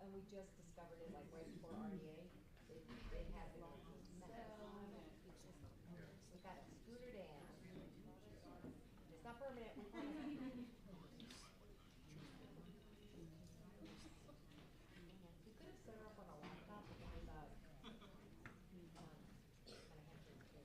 and we just discovered it like right before RDA. They had it all mess. We got it scootered in. It's not permanent, we promise. You could have set her up on a laptop and we thought, kind of hampered too.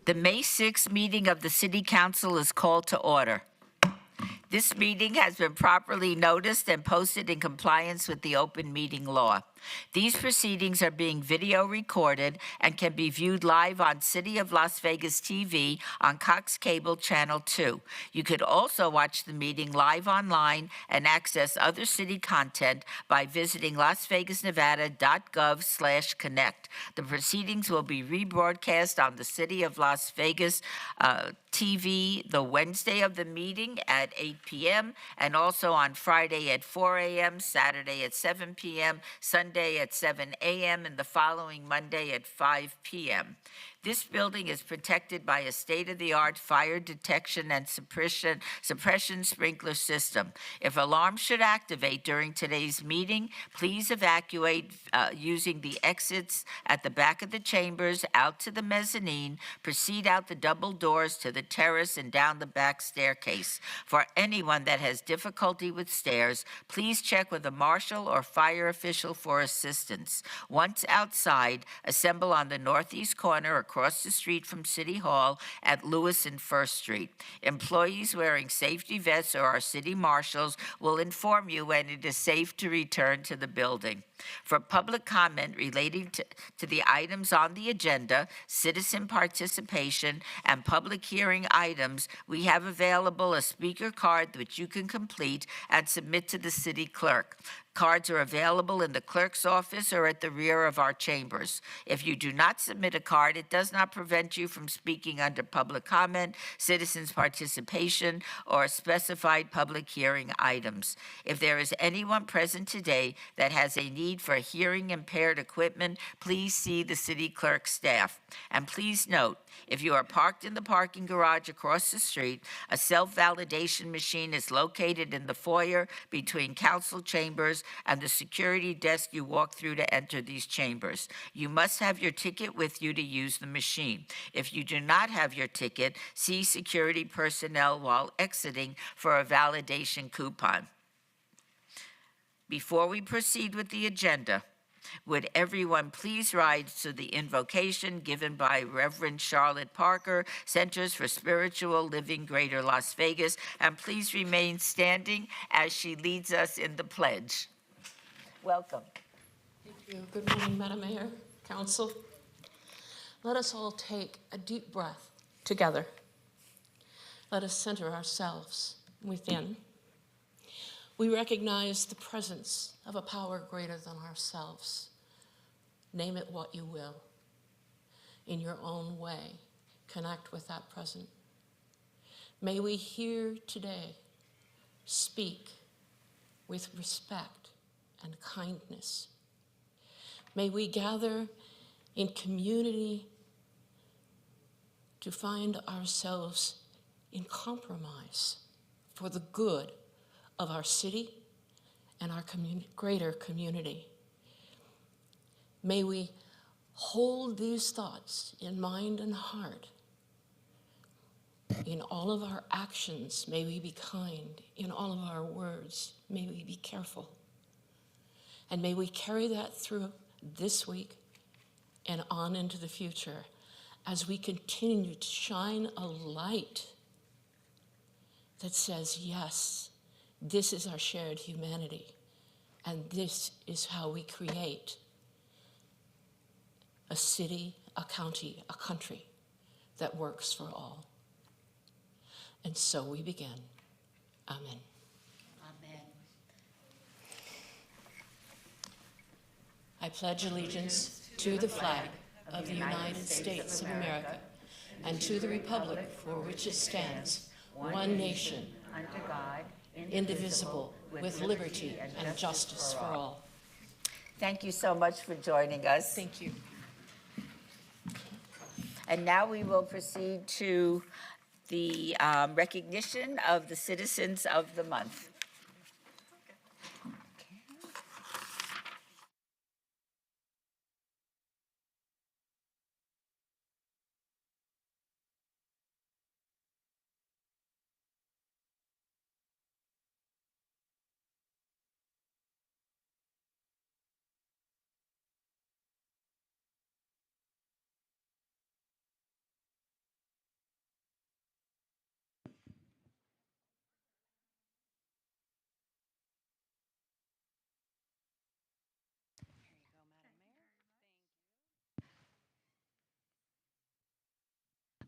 The May 6th meeting of the City Council is called to order. This meeting has been properly noticed and posted in compliance with the open meeting law. These proceedings are being video recorded and can be viewed live on City of Las Vegas TV on Cox Cable Channel 2. You could also watch the meeting live online and access other city content by visiting lasvegasnevada.gov/connect. The proceedings will be rebroadcast on the City of Las Vegas TV the Wednesday of the meeting at 8 p.m. and also on Friday at 4 a.m., Saturday at 7 p.m., Sunday at 7 a.m., and the following Monday at 5 p.m. This building is protected by a state-of-the-art fire detection and suppression sprinkler system. If alarms should activate during today's meeting, please evacuate using the exits at the back of the chambers, out to the mezzanine, proceed out the double doors to the terrace and down the back staircase. For anyone that has difficulty with stairs, please check with a marshal or fire official for assistance. Once outside, assemble on the northeast corner across the street from City Hall at Lewis and First Street. Employees wearing safety vests or our city marshals will inform you when it is safe to return to the building. For public comment relating to the items on the agenda, citizen participation, and public hearing items, we have available a speaker card which you can complete and submit to the city clerk. Cards are available in the clerk's office or at the rear of our chambers. If you do not submit a card, it does not prevent you from speaking under public comment, citizens' participation, or specified public hearing items. If there is anyone present today that has a need for hearing impaired equipment, please see the city clerk staff. And please note, if you are parked in the parking garage across the street, a self-validation machine is located in the foyer between council chambers and the security desk you walk through to enter these chambers. You must have your ticket with you to use the machine. If you do not have your ticket, see security personnel while exiting for a validation coupon. Before we proceed with the agenda, would everyone please rise to the invocation given by Reverend Charlotte Parker, Centers for Spiritual Living, Greater Las Vegas, and please remain standing as she leads us in the pledge. Welcome. Thank you. Good morning, Madam Mayor, Council. Let us all take a deep breath together. Let us center ourselves within. We recognize the presence of a power greater than ourselves. Name it what you will. In your own way, connect with that presence. May we hear today speak with respect and kindness. May we gather in community to find ourselves in compromise for the good of our city and our greater community. May we hold these thoughts in mind and heart. In all of our actions, may we be kind. In all of our words, may we be careful. And may we carry that through this week and on into the future as we continue to shine a light that says, yes, this is our shared humanity, and this is how we create a city, a county, a country that works for all. And so we begin. Amen. Amen. I pledge allegiance to the flag of the United States of America and to the republic for which it stands, one nation, Under God, indivisible, with liberty and justice for all. Thank you so much for joining us. Thank you. And now we will proceed to the recognition of the citizens of the month.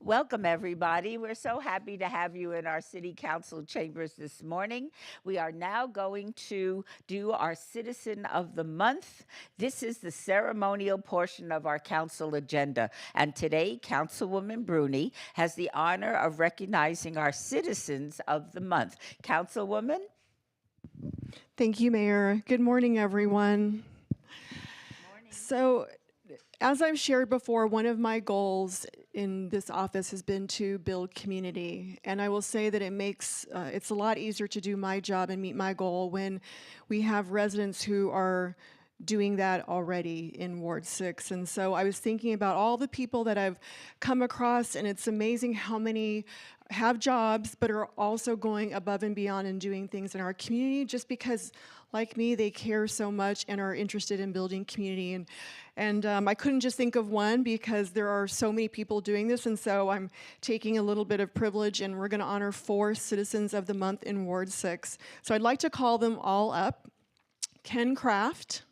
Welcome, everybody. We're so happy to have you in our City Council chambers this morning. We are now going to do our Citizen of the Month. This is the ceremonial portion of our council agenda. And today, Councilwoman Bruni has the honor of recognizing our Citizens of the Month. Councilwoman? Thank you, Mayor. Good morning, everyone. So, as I've shared before, one of my goals in this office has been to build community. And I will say that it makes, it's a lot easier to do my job and meet my goal when we have residents who are doing that already in Ward 6. And so I was thinking about all the people that I've come across, and it's amazing how many have jobs but are also going above and beyond and doing things in our community just because, like me, they care so much and are interested in building community. And I couldn't just think of one because there are so many people doing this, and so I'm taking a little bit of privilege, and we're going to honor 4 Citizens of the Month in Ward 6. So I'd like to call them all up. Ken Kraft,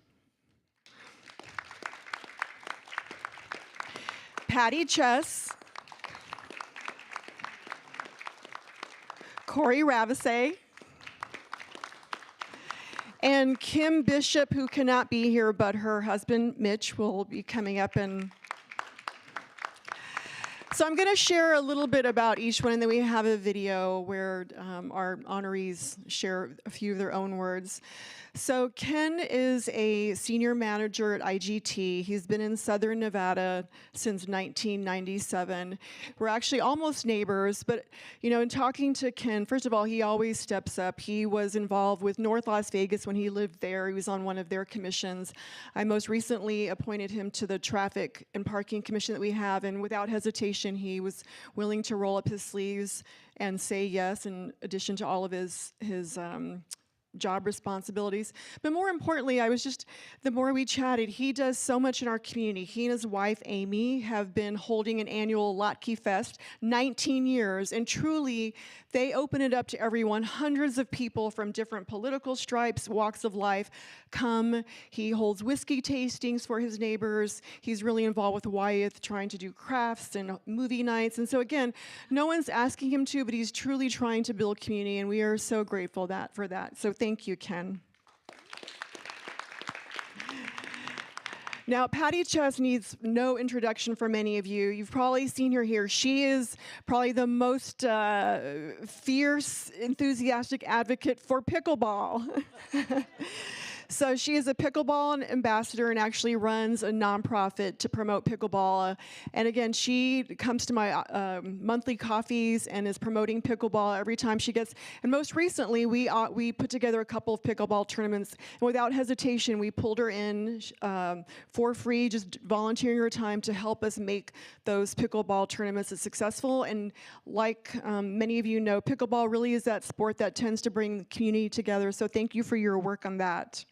Patty Chess, Corey Ravasay, and Kim Bishop, who cannot be here, but her husband, Mitch, will be coming up. And so I'm going to share a little bit about each one, and then we have a video where our honorees share a few of their own words. So Ken is a senior manager at IGT. He's been in Southern Nevada since 1997. We're actually almost neighbors, but in talking to Ken, first of all, he always steps up. He was involved with North Las Vegas when he lived there. He was on one of their commissions. I most recently appointed him to the Traffic and Parking Commission that we have, and without hesitation, he was willing to roll up his sleeves and say yes, in addition to all of his job responsibilities. But more importantly, the more we chatted, he does so much in our community. He and his wife, Amy, have been holding an annual Latke Fest, 19 years, and truly, they open it up to everyone. Hundreds of people from different political stripes, walks of life come. He holds whiskey tastings for his neighbors. He's really involved with Wyeth, trying to do crafts and movie nights. And so again, no one's asking him to, but he's truly trying to build community, and we are so grateful for that. So thank you, Ken. Now, Patty Chess needs no introduction for many of you. You've probably seen her here. She is probably the most fierce, enthusiastic advocate for pickleball. So she is a pickleball ambassador and actually runs a nonprofit to promote pickleball. And again, she comes to my monthly coffees and is promoting pickleball every time she gets. And most recently, we put together a couple of pickleball tournaments. And without hesitation, we pulled her in for free, just volunteering her time to help us make those pickleball tournaments successful. And like many of you know, pickleball really is that sport that tends to bring the community together. So thank you for your work on that.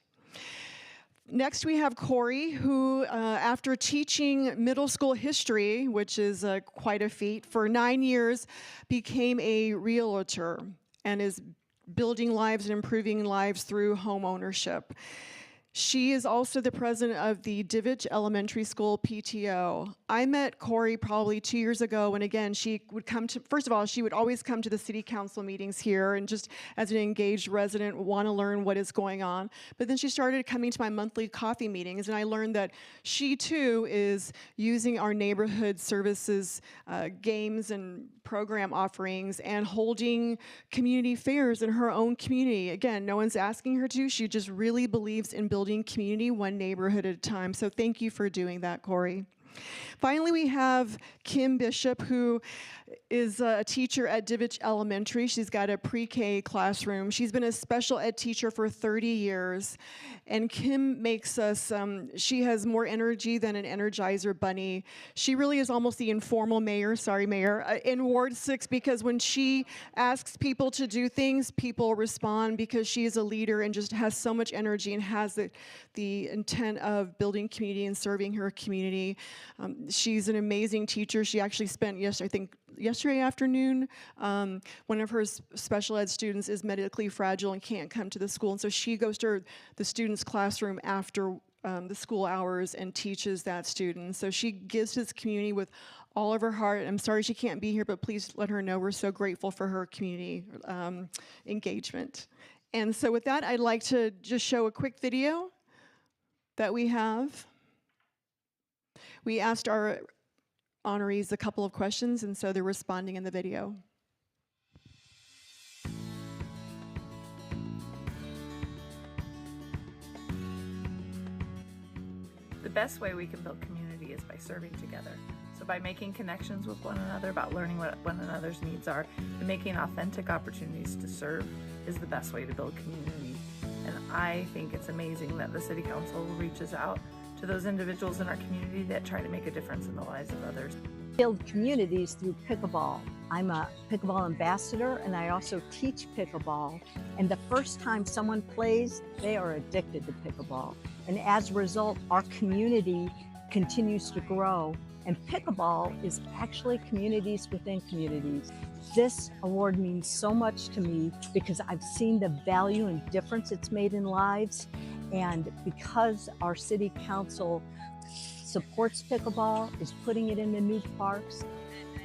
Next, we have Corey, who, after teaching middle school history, which is quite a feat, for 9 years, became a realtor and is building lives and improving lives through home ownership. She is also the president of the Divich Elementary School PTO. I met Corey probably 2 years ago, and again, she would come to, first of all, she would always come to the city council meetings here, and just as an engaged resident, want to learn what is going on. But then she started coming to my monthly coffee meetings, and I learned that she too is using our neighborhood services, games and program offerings, and holding community fairs in her own community. Again, no one's asking her to. She just really believes in building community one neighborhood at a time. So thank you for doing that, Corey. Finally, we have Kim Bishop, who is a teacher at Divich Elementary. She's got a pre-K classroom. She's been a special ed teacher for 30 years. And Kim makes us, she has more energy than an Energizer bunny. She really is almost the informal mayor, sorry, mayor, in Ward 6, because when she asks people to do things, people respond because she is a leader and just has so much energy and has the intent of building community and serving her community. She's an amazing teacher. She actually spent, yesterday afternoon, one of her special ed students is medically fragile and can't come to the school, and so she goes to the student's classroom after the school hours and teaches that student. So she gives his community with all of her heart. I'm sorry she can't be here, but please let her know we're so grateful for her community engagement. And so with that, I'd like to just show a quick video that we have. We asked our honorees a couple of questions, and so they're responding in the video. The best way we can build community is by serving together. So by making connections with one another, about learning what one another's needs are, and making authentic opportunities to serve is the best way to build community. And I think it's amazing that the City Council reaches out to those individuals in our community that try to make a difference in the lives of others. Build communities through pickleball. I'm a pickleball ambassador, and I also teach pickleball. And the first time someone plays, they are addicted to pickleball. And as a result, our community continues to grow. And pickleball is actually communities within communities. This award means so much to me because I've seen the value and difference it's made in lives. And because our city council supports pickleball, is putting it in the new parks,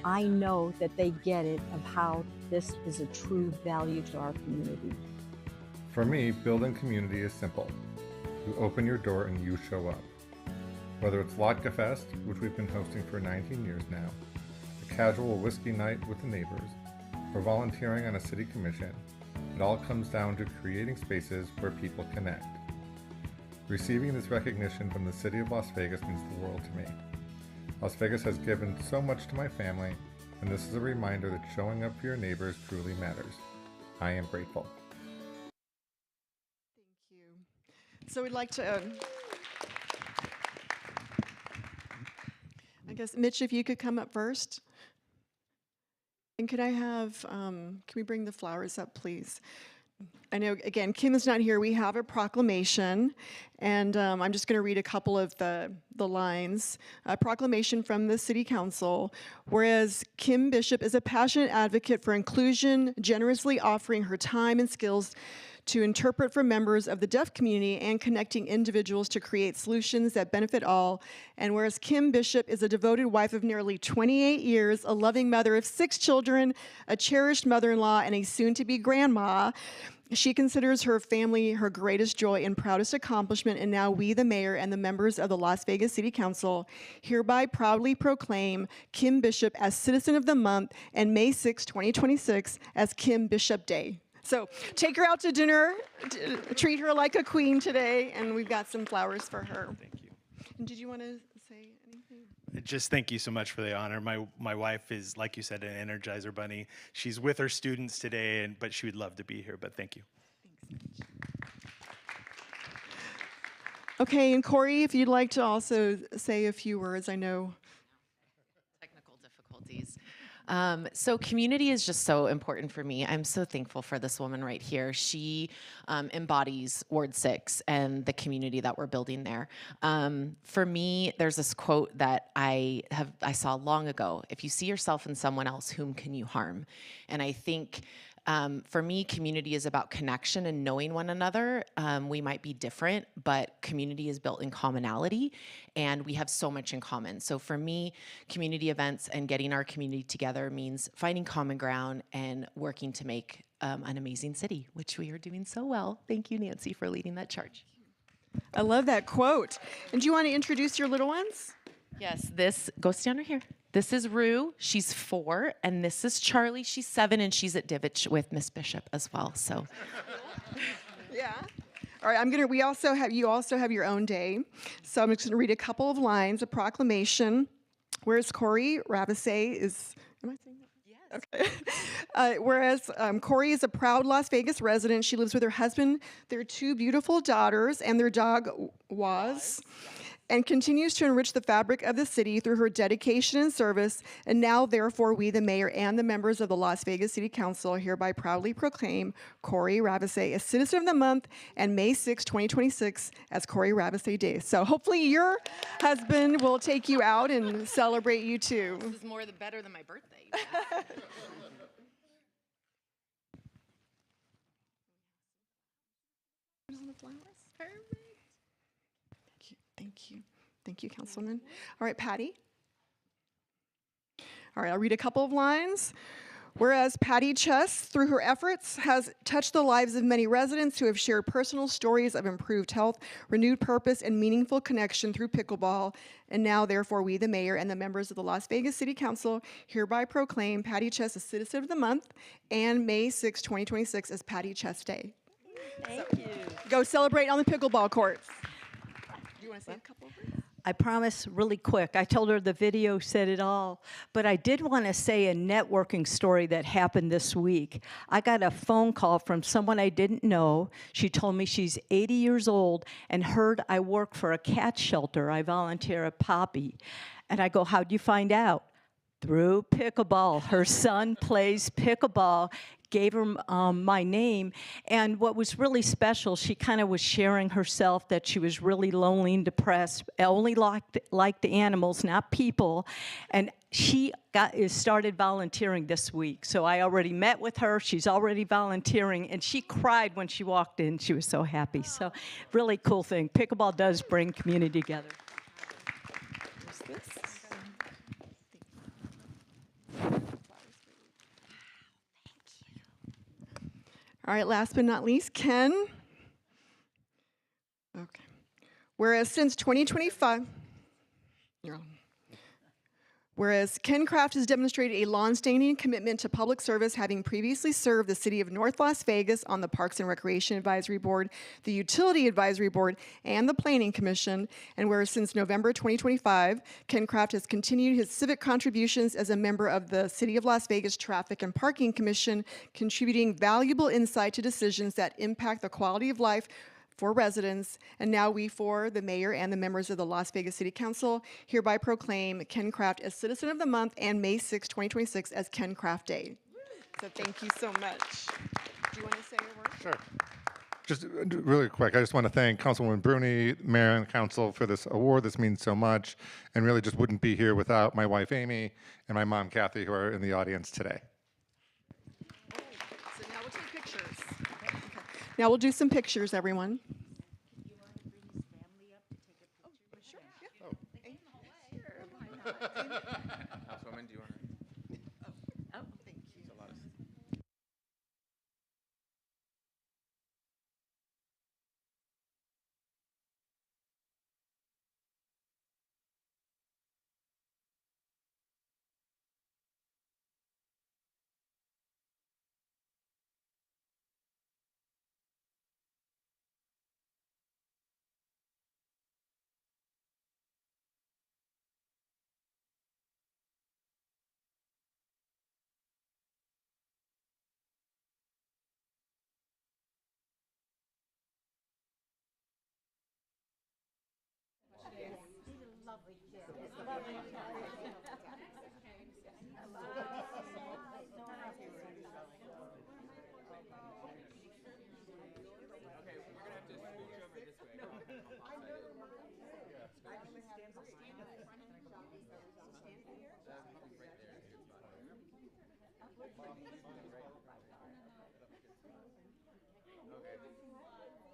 I know that they get it of how this is a true value to our community. For me, building community is simple. You open your door and you show up. Whether it's Vodka Fest, which we've been hosting for 19 years now, a casual whiskey night with the neighbors, or volunteering on a city commission, it all comes down to creating spaces where people connect. Receiving this recognition from the City of Las Vegas means the world to me. Las Vegas has given so much to my family, and this is a reminder that showing up for your neighbors truly matters. I am grateful. Thank you. So we'd like to, I guess, Mitch, if you could come up first. And could I have, can we bring the flowers up, please? I know, again, Kim is not here. We have a proclamation, and I'm just going to read a couple of the lines. A proclamation from the City Council. Whereas Kim Bishop is a passionate advocate for inclusion, generously offering her time and skills to interpret for members of the deaf community and connecting individuals to create solutions that benefit all. And whereas Kim Bishop is a devoted wife of nearly 28 years, a loving mother of 6 children, a cherished mother-in-law, and a soon-to-be grandma, she considers her family her greatest joy and proudest accomplishment, and now we, the mayor, and the members of the Las Vegas City Council hereby proudly proclaim Kim Bishop as Citizen of the Month and May 6, 2026 as Kim Bishop Day. So take her out to dinner, treat her like a queen today, and we've got some flowers for her. Thank you. And did you want to say anything? Just thank you so much for the honor. My wife is, like you said, an Energizer bunny. She's with her students today, but she would love to be here, but thank you. Thanks, Mitch. Okay, and Corey, if you'd like to also say a few words, I know. Technical difficulties. So community is just so important for me. I'm so thankful for this woman right here. She embodies Ward 6 and the community that we're building there. For me, there's this quote that I saw long ago. If you see yourself in someone else, whom can you harm? And I think for me, community is about connection and knowing one another. We might be different, but community is built in commonality, and we have so much in common. So for me, community events and getting our community together means finding common ground and working to make an amazing city, which we are doing so well. Thank you, Nancy, for leading that charge. I love that quote. And do you want to introduce your little ones? Yes, go stand right here. This is Rue, she's 4, and this is Charlie, she's 7, and she's at Divich with Miss Bishop as well. So, Yeah. All right, you also have your own day. So I'm just gonna read a couple of lines, a proclamation. Whereas Corey Ravasay is, am I saying that? Yes. Okay. Whereas Corey is a proud Las Vegas resident. She lives with her husband, their 2 beautiful daughters, and their dog, Waz. And continues to enrich the fabric of the city through her dedication and service. And now, therefore, we, the mayor and the members of the Las Vegas City Council, hereby proudly proclaim Corey Ravasay as Citizen of the Month and May 6, 2026 as Corey Ravasay Day. So hopefully your husband will take you out and celebrate you too. this is better than my birthday. Thank you, Councilman. All right, Patty. All right, I'll read a couple of lines. Whereas Patty Chess, through her efforts, has touched the lives of many residents who have shared personal stories of improved health, renewed purpose, and meaningful connection through pickleball. And now, therefore, we, the mayor and the members of the Las Vegas City Council, hereby proclaim Patty Chess as Citizen of the Month and May 6, 2026 as Patty Chess Day. Thank you. Go celebrate on the pickleball courts. Do you want to say a couple of words? I promise really quick. I told her the video said it all, but I did want to say a networking story that happened this week. I got a phone call from someone I didn't know. She told me she's 80 years old and heard I work for a cat shelter. I volunteer at Poppy. And I go, how'd you find out? Through pickleball. Her son plays pickleball, gave her my name. And what was really special, she kind of was sharing herself that she was really lonely and depressed, only liked animals, not people. And she started volunteering this week. So I already met with her. She's already volunteering. And she cried when she walked in. She was so happy. So really cool thing. Pickleball does bring community together. All right, last but not least, Ken. Okay. Whereas since 2025, whereas Ken Kraft has demonstrated a longstanding commitment to public service, having previously served the city of North Las Vegas on the Parks and Recreation Advisory Board, the Utility Advisory Board, and the Planning Commission. And whereas since November 2025, Ken Kraft has continued his civic contributions as a member of the City of Las Vegas Traffic and Parking Commission, contributing valuable insight to decisions that impact the quality of life for residents. And now we, for the mayor and the members of the Las Vegas City Council, hereby proclaim Ken Kraft as Citizen of the Month and May 6, 2026 as Ken Kraft Day. So thank you so much. Do you want to say a word? Sure. Just really quick, I just want to thank Councilwoman Bruni, Mayor and Council for this award. This means so much, and really just wouldn't be here without my wife Amy and my mom Kathy, who are in the audience today. So now we'll take pictures. Okay. Now we'll do some pictures, everyone. Councilwoman, do you want to? Thank you. Okay.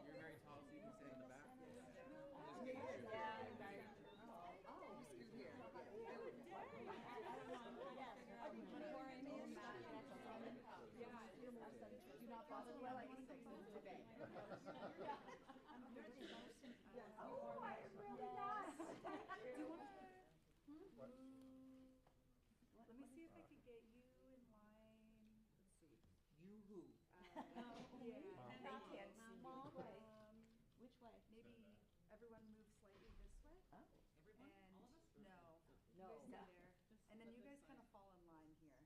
You're very tall, so you can sit in the back. Just making sure. Let me see if I can get you in line. Let's see. You who? Yeah, they can't see you. Which way? Maybe everyone move slightly this way. Oh, everyone? And All of us? no, No. you guys stay there. And then you guys kind of fall in line here.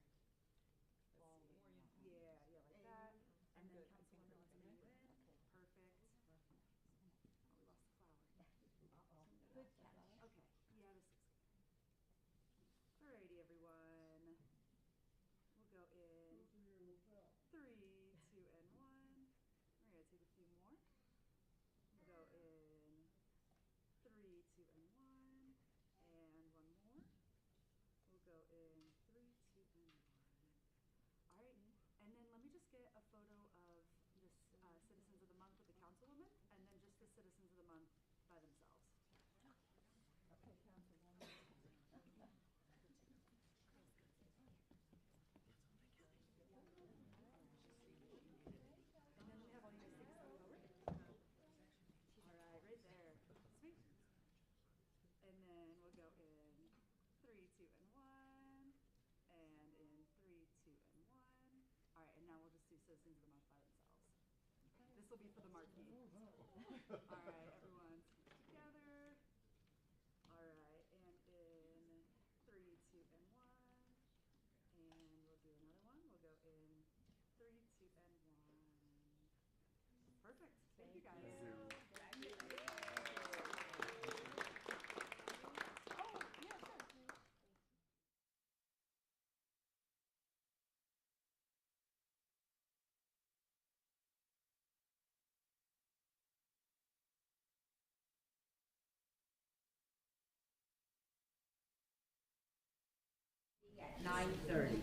Yeah, like that. And then Councilwoman is moving in. Perfect. Oh, we lost the flower. Good catch. Okay, yeah, this looks good. Alrighty, everyone. We'll go in 3, 2, and 1. We're gonna take a few more. We'll go in 3, 2, and 1. And one more. We'll go in 3, 2, and 1. Alright, and then let me just get a photo of this Citizens of the Month with the Councilwoman, and then just the Citizens of the Month by themselves. Okay, Councilwoman. And then we have all you guys take a step forward. Alright, right there. Sweet. And then we'll go in 3, 2, and 1. And in 3, 2, and 1. Alright, and now we'll just do Citizens of the Month by themselves. This will be for the marquee. Alright, everyone together. Alright, and in 3, 2, and 1. And we'll do another one. We'll go in 3, 2, and 1. Perfect. Thank you guys. At 9:30.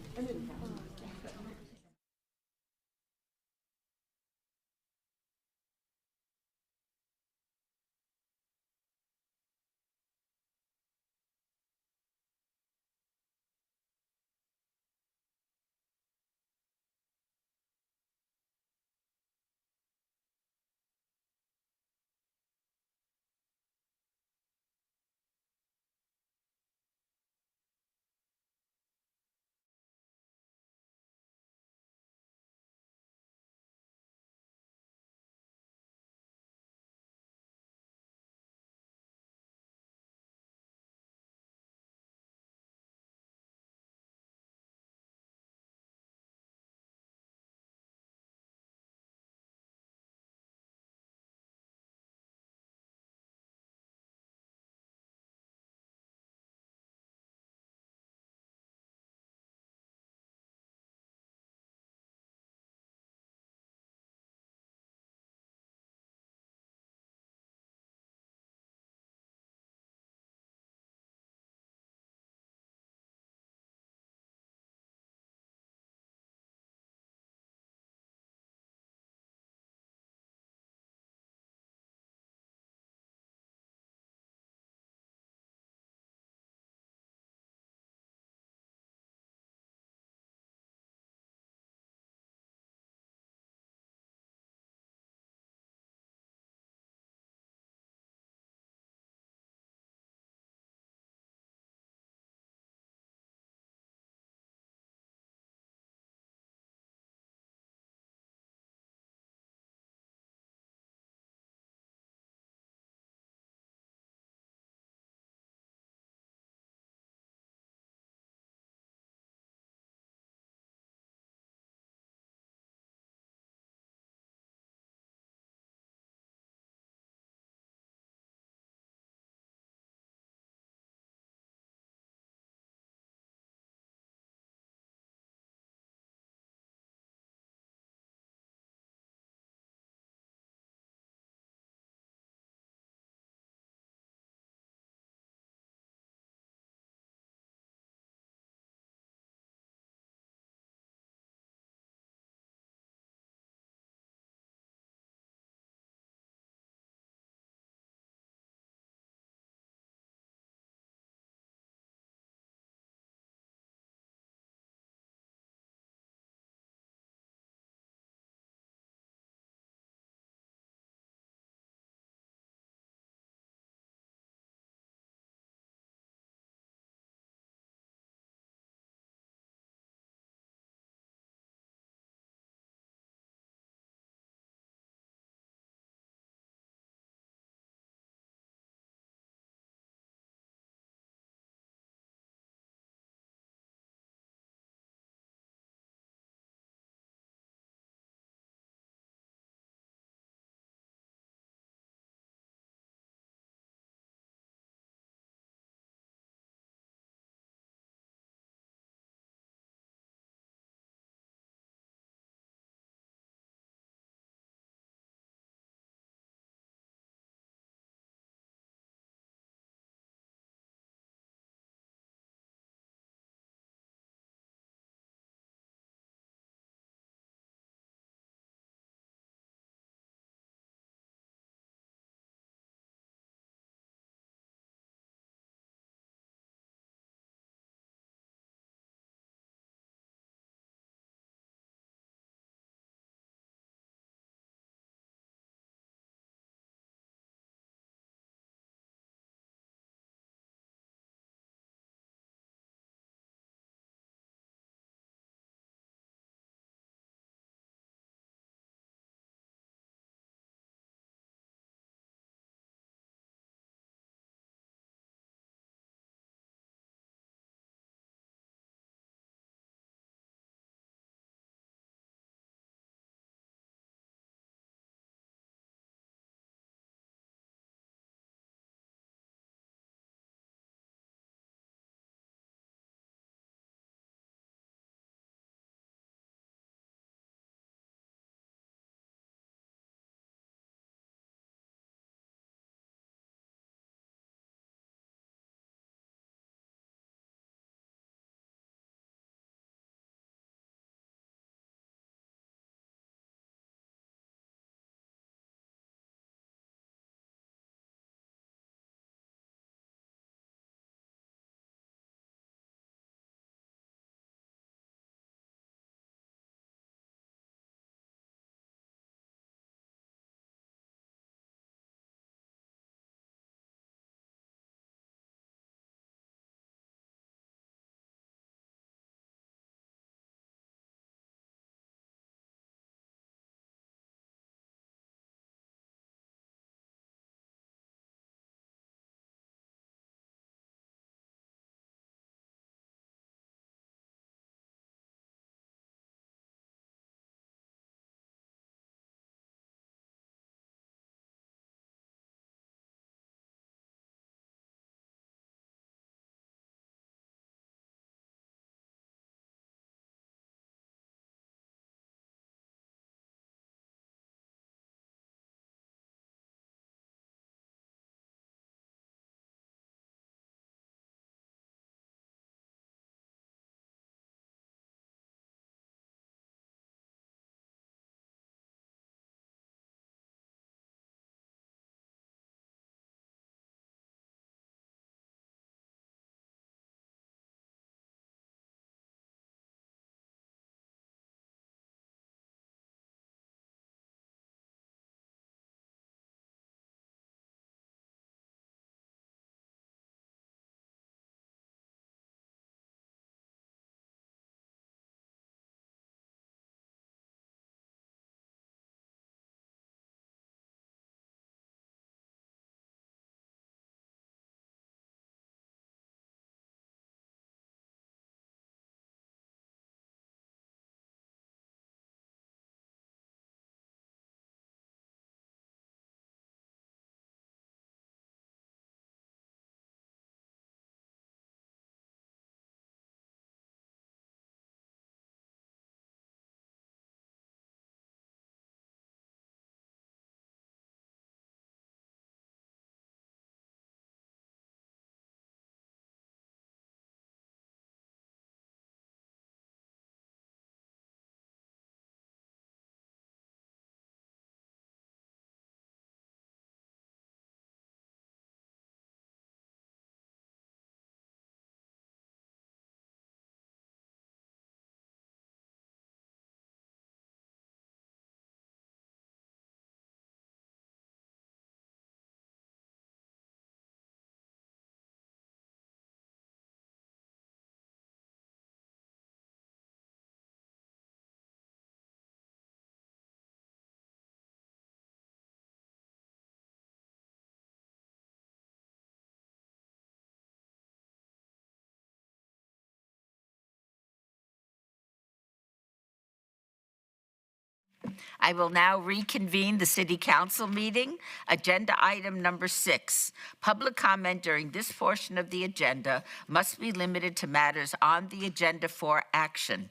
I will now reconvene the City Council meeting. Agenda item number 6. Public comment during this portion of the agenda must be limited to matters on the agenda for action.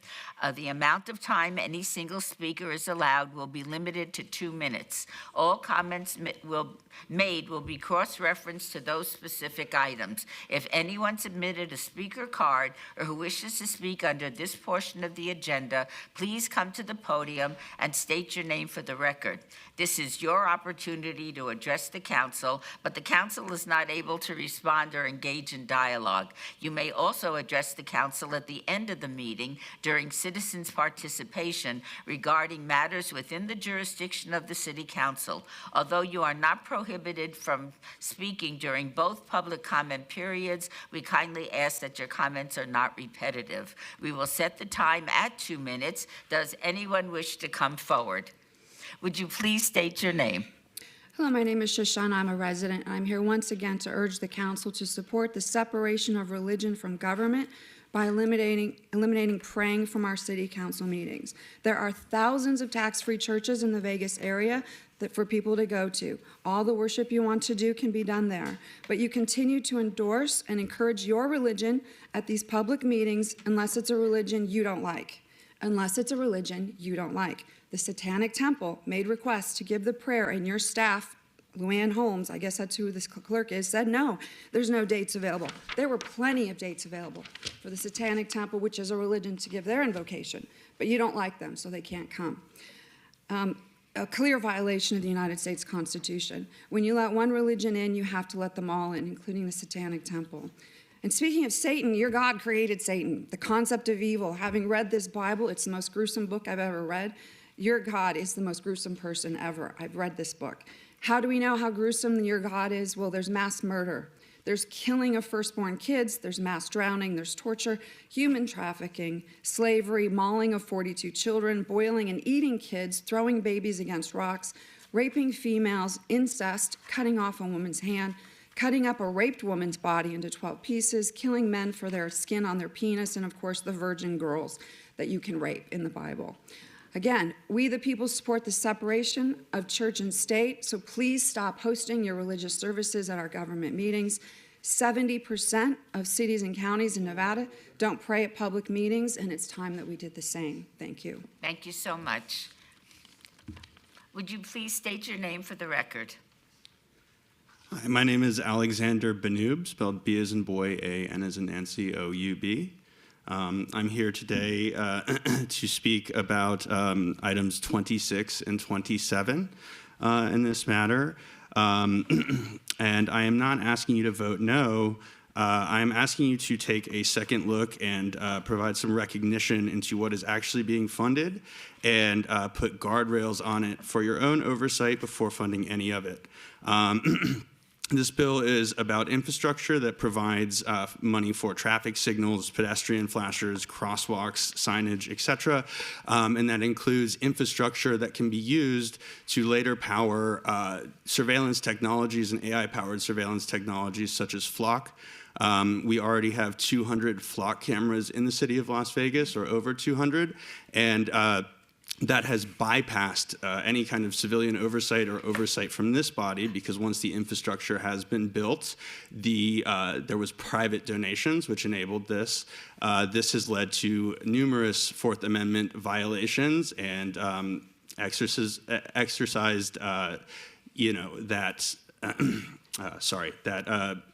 The amount of time any single speaker is allowed will be limited to 2 minutes. All comments made will be cross-referenced to those specific items. If anyone submitted a speaker card or who wishes to speak under this portion of the agenda, please come to the podium and state your name for the record. This is your opportunity to address the council, but the council is not able to respond or engage in dialogue. You may also address the council at the end of the meeting during citizens' participation regarding matters within the jurisdiction of the City Council. Although you are not prohibited from speaking during both public comment periods, we kindly ask that your comments are not repetitive. We will set the time at 2 minutes. Does anyone wish to come forward? Would you please state your name? Hello, my name is Shoshana. I'm a resident. I'm here once again to urge the council to support the separation of religion from government by eliminating praying from our city council meetings. There are thousands of tax-free churches in the Vegas area for people to go to. All the worship you want to do can be done there. But you continue to endorse and encourage your religion at these public meetings unless it's a religion you don't like. Unless it's a religion you don't like. The Satanic Temple made requests to give the prayer, and your staff, Luann Holmes, I guess that's who this clerk is, said no, there's no dates available. There were plenty of dates available for the Satanic Temple, which is a religion, to give their invocation, but you don't like them, so they can't come. A clear violation of the United States Constitution. When you let one religion in, you have to let them all in, including the Satanic Temple. And speaking of Satan, your God created Satan, the concept of evil. Having read this Bible, it's the most gruesome book I've ever read. Your God is the most gruesome person ever. I've read this book. How do we know how gruesome your God is? Well, there's mass murder. There's killing of firstborn kids. There's mass drowning. There's torture, human trafficking, slavery, mauling of 42 children, boiling and eating kids, throwing babies against rocks, raping females, incest, cutting off a woman's hand, cutting up a raped woman's body into 12 pieces, killing men for their skin on their penis, and of course the virgin girls that you can rape in the Bible. Again, we the people support the separation of church and state, so please stop hosting your religious services at our government meetings. 70% of cities and counties in Nevada don't pray at public meetings, and it's time that we did the same. Thank you. Thank you so much. Would you please state your name for the record? Hi, my name is Alexander Benoob, spelled B as in boy, A, N as in Nancy, O-U-B. I'm here today to speak about items 26 and 27 in this matter. And I am not asking you to vote no. I am asking you to take a second look and provide some recognition into what is actually being funded and put guardrails on it for your own oversight before funding any of it. This bill is about infrastructure that provides money for traffic signals, pedestrian flashers, crosswalks, signage, etc. And that includes infrastructure that can be used to later power surveillance technologies and AI-powered surveillance technologies such as Flock. We already have 200 Flock cameras in the city of Las Vegas, or over 200, and that has bypassed any kind of civilian oversight or oversight from this body, because once the infrastructure has been built, there was private donations which enabled this. This has led to numerous Fourth Amendment violations and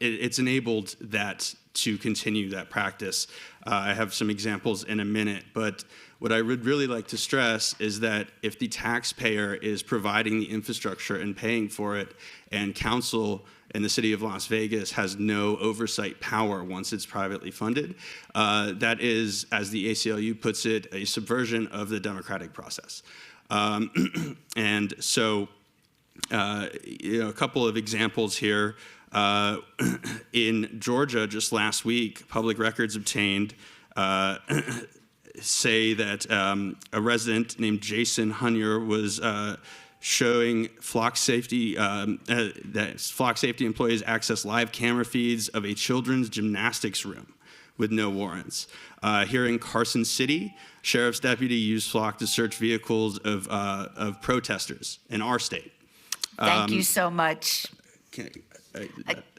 it's enabled that to continue that practice. I have some examples in a minute, but what I would really like to stress is that if the taxpayer is providing the infrastructure and paying for it, and council in the city of Las Vegas has no oversight power once it's privately funded, that is, as the ACLU puts it, a subversion of the democratic process. And so, a couple of examples here. In Georgia, just last week, public records obtained say that a resident named Jason Hunyer was showing Flock Safety, that Flock Safety employees access live camera feeds of a children's gymnastics room, with no warrants. Here in Carson City, sheriff's deputy used flock to search vehicles of protesters in our state. Thank you so much.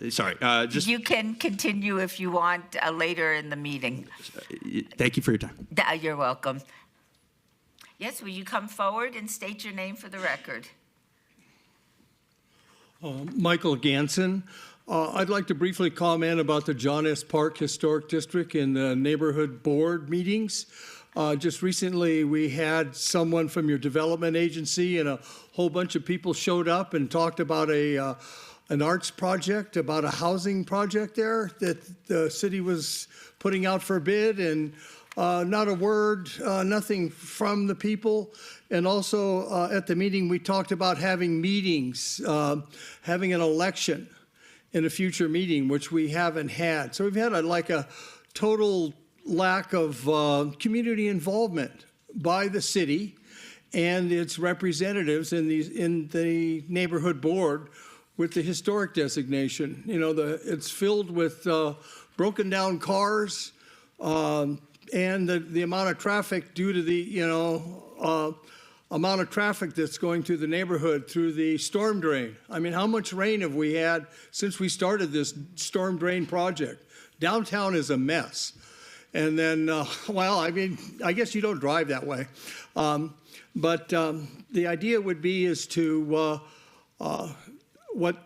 Sorry, just You can continue if you want later in the meeting. thank you for your time. You're welcome. Yes, will you come forward and state your name for the record? Michael Ganson. I'd like to briefly comment about the John S. Park Historic District and the neighborhood board meetings. Just recently, we had someone from your development agency and a whole bunch of people showed up and talked about an arts project, about a housing project there that the city was putting out for bid, and not a word, nothing from the people. And also at the meeting, we talked about having meetings, having an election in a future meeting, which we haven't had. So we've had a total lack of community involvement by the city and its representatives in the neighborhood board with the historic designation. You know, it's filled with broken down cars and the amount of traffic due to the, amount of traffic that's going through the neighborhood through the storm drain. I mean, how much rain have we had since we started this storm drain project? Downtown is a mess. And then, well, I mean, I guess you don't drive that way. But the idea would be is to, what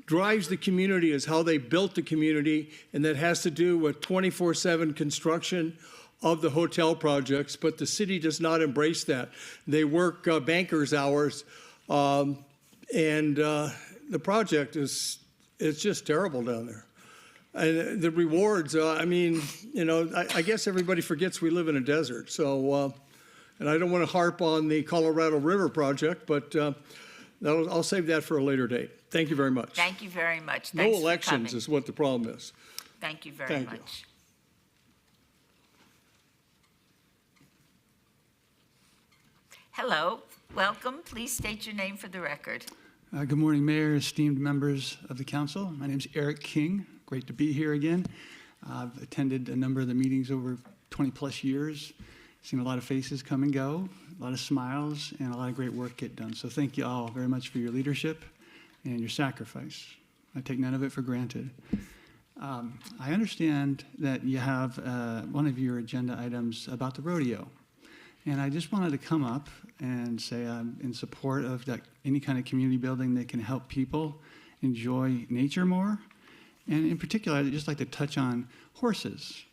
drives the community is how they built the community, and that has to do with 24/7 construction of the hotel projects, but the city does not embrace that. They work bankers' hours, and the project it's just terrible down there. And the rewards, I mean, I guess everybody forgets we live in a desert. So, and I don't want to harp on the Colorado River project, but I'll save that for a later date. Thank you very much. Thank you very much. No Thanks for elections coming. is what the problem is. Thank you very Thank you. much. Hello, welcome. Please state your name for the record. Good morning, Mayor, esteemed members of the council. My name is Eric King. Great to be here again. I've attended a number of the meetings over 20 plus years, seen a lot of faces come and go, a lot of smiles, and a lot of great work get done. So thank you all very much for your leadership and your sacrifice. I take none of it for granted. I understand that you have one of your agenda items about the rodeo. And I just wanted to come up and say I'm in support of any kind of community building that can help people enjoy nature more. And in particular, I'd just like to touch on horses.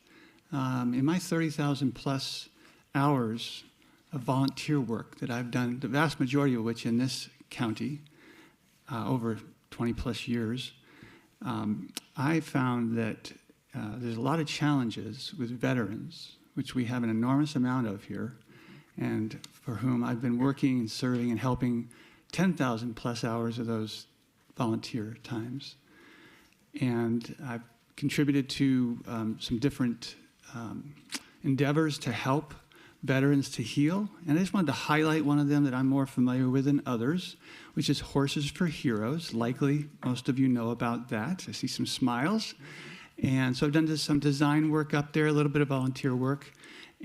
In my 30,000 plus hours of volunteer work that I've done, the vast majority of which in this county, over 20 plus years, I found that there's a lot of challenges with veterans, which we have an enormous amount of here, and for whom I've been working and serving and helping 10,000 plus hours of those volunteer times. And I've contributed to some different endeavors to help veterans to heal. And I just wanted to highlight one of them that I'm more familiar with than others, which is Horses for Heroes. Likely most of you know about that. I see some smiles. And so I've done some design work up there, a little bit of volunteer work,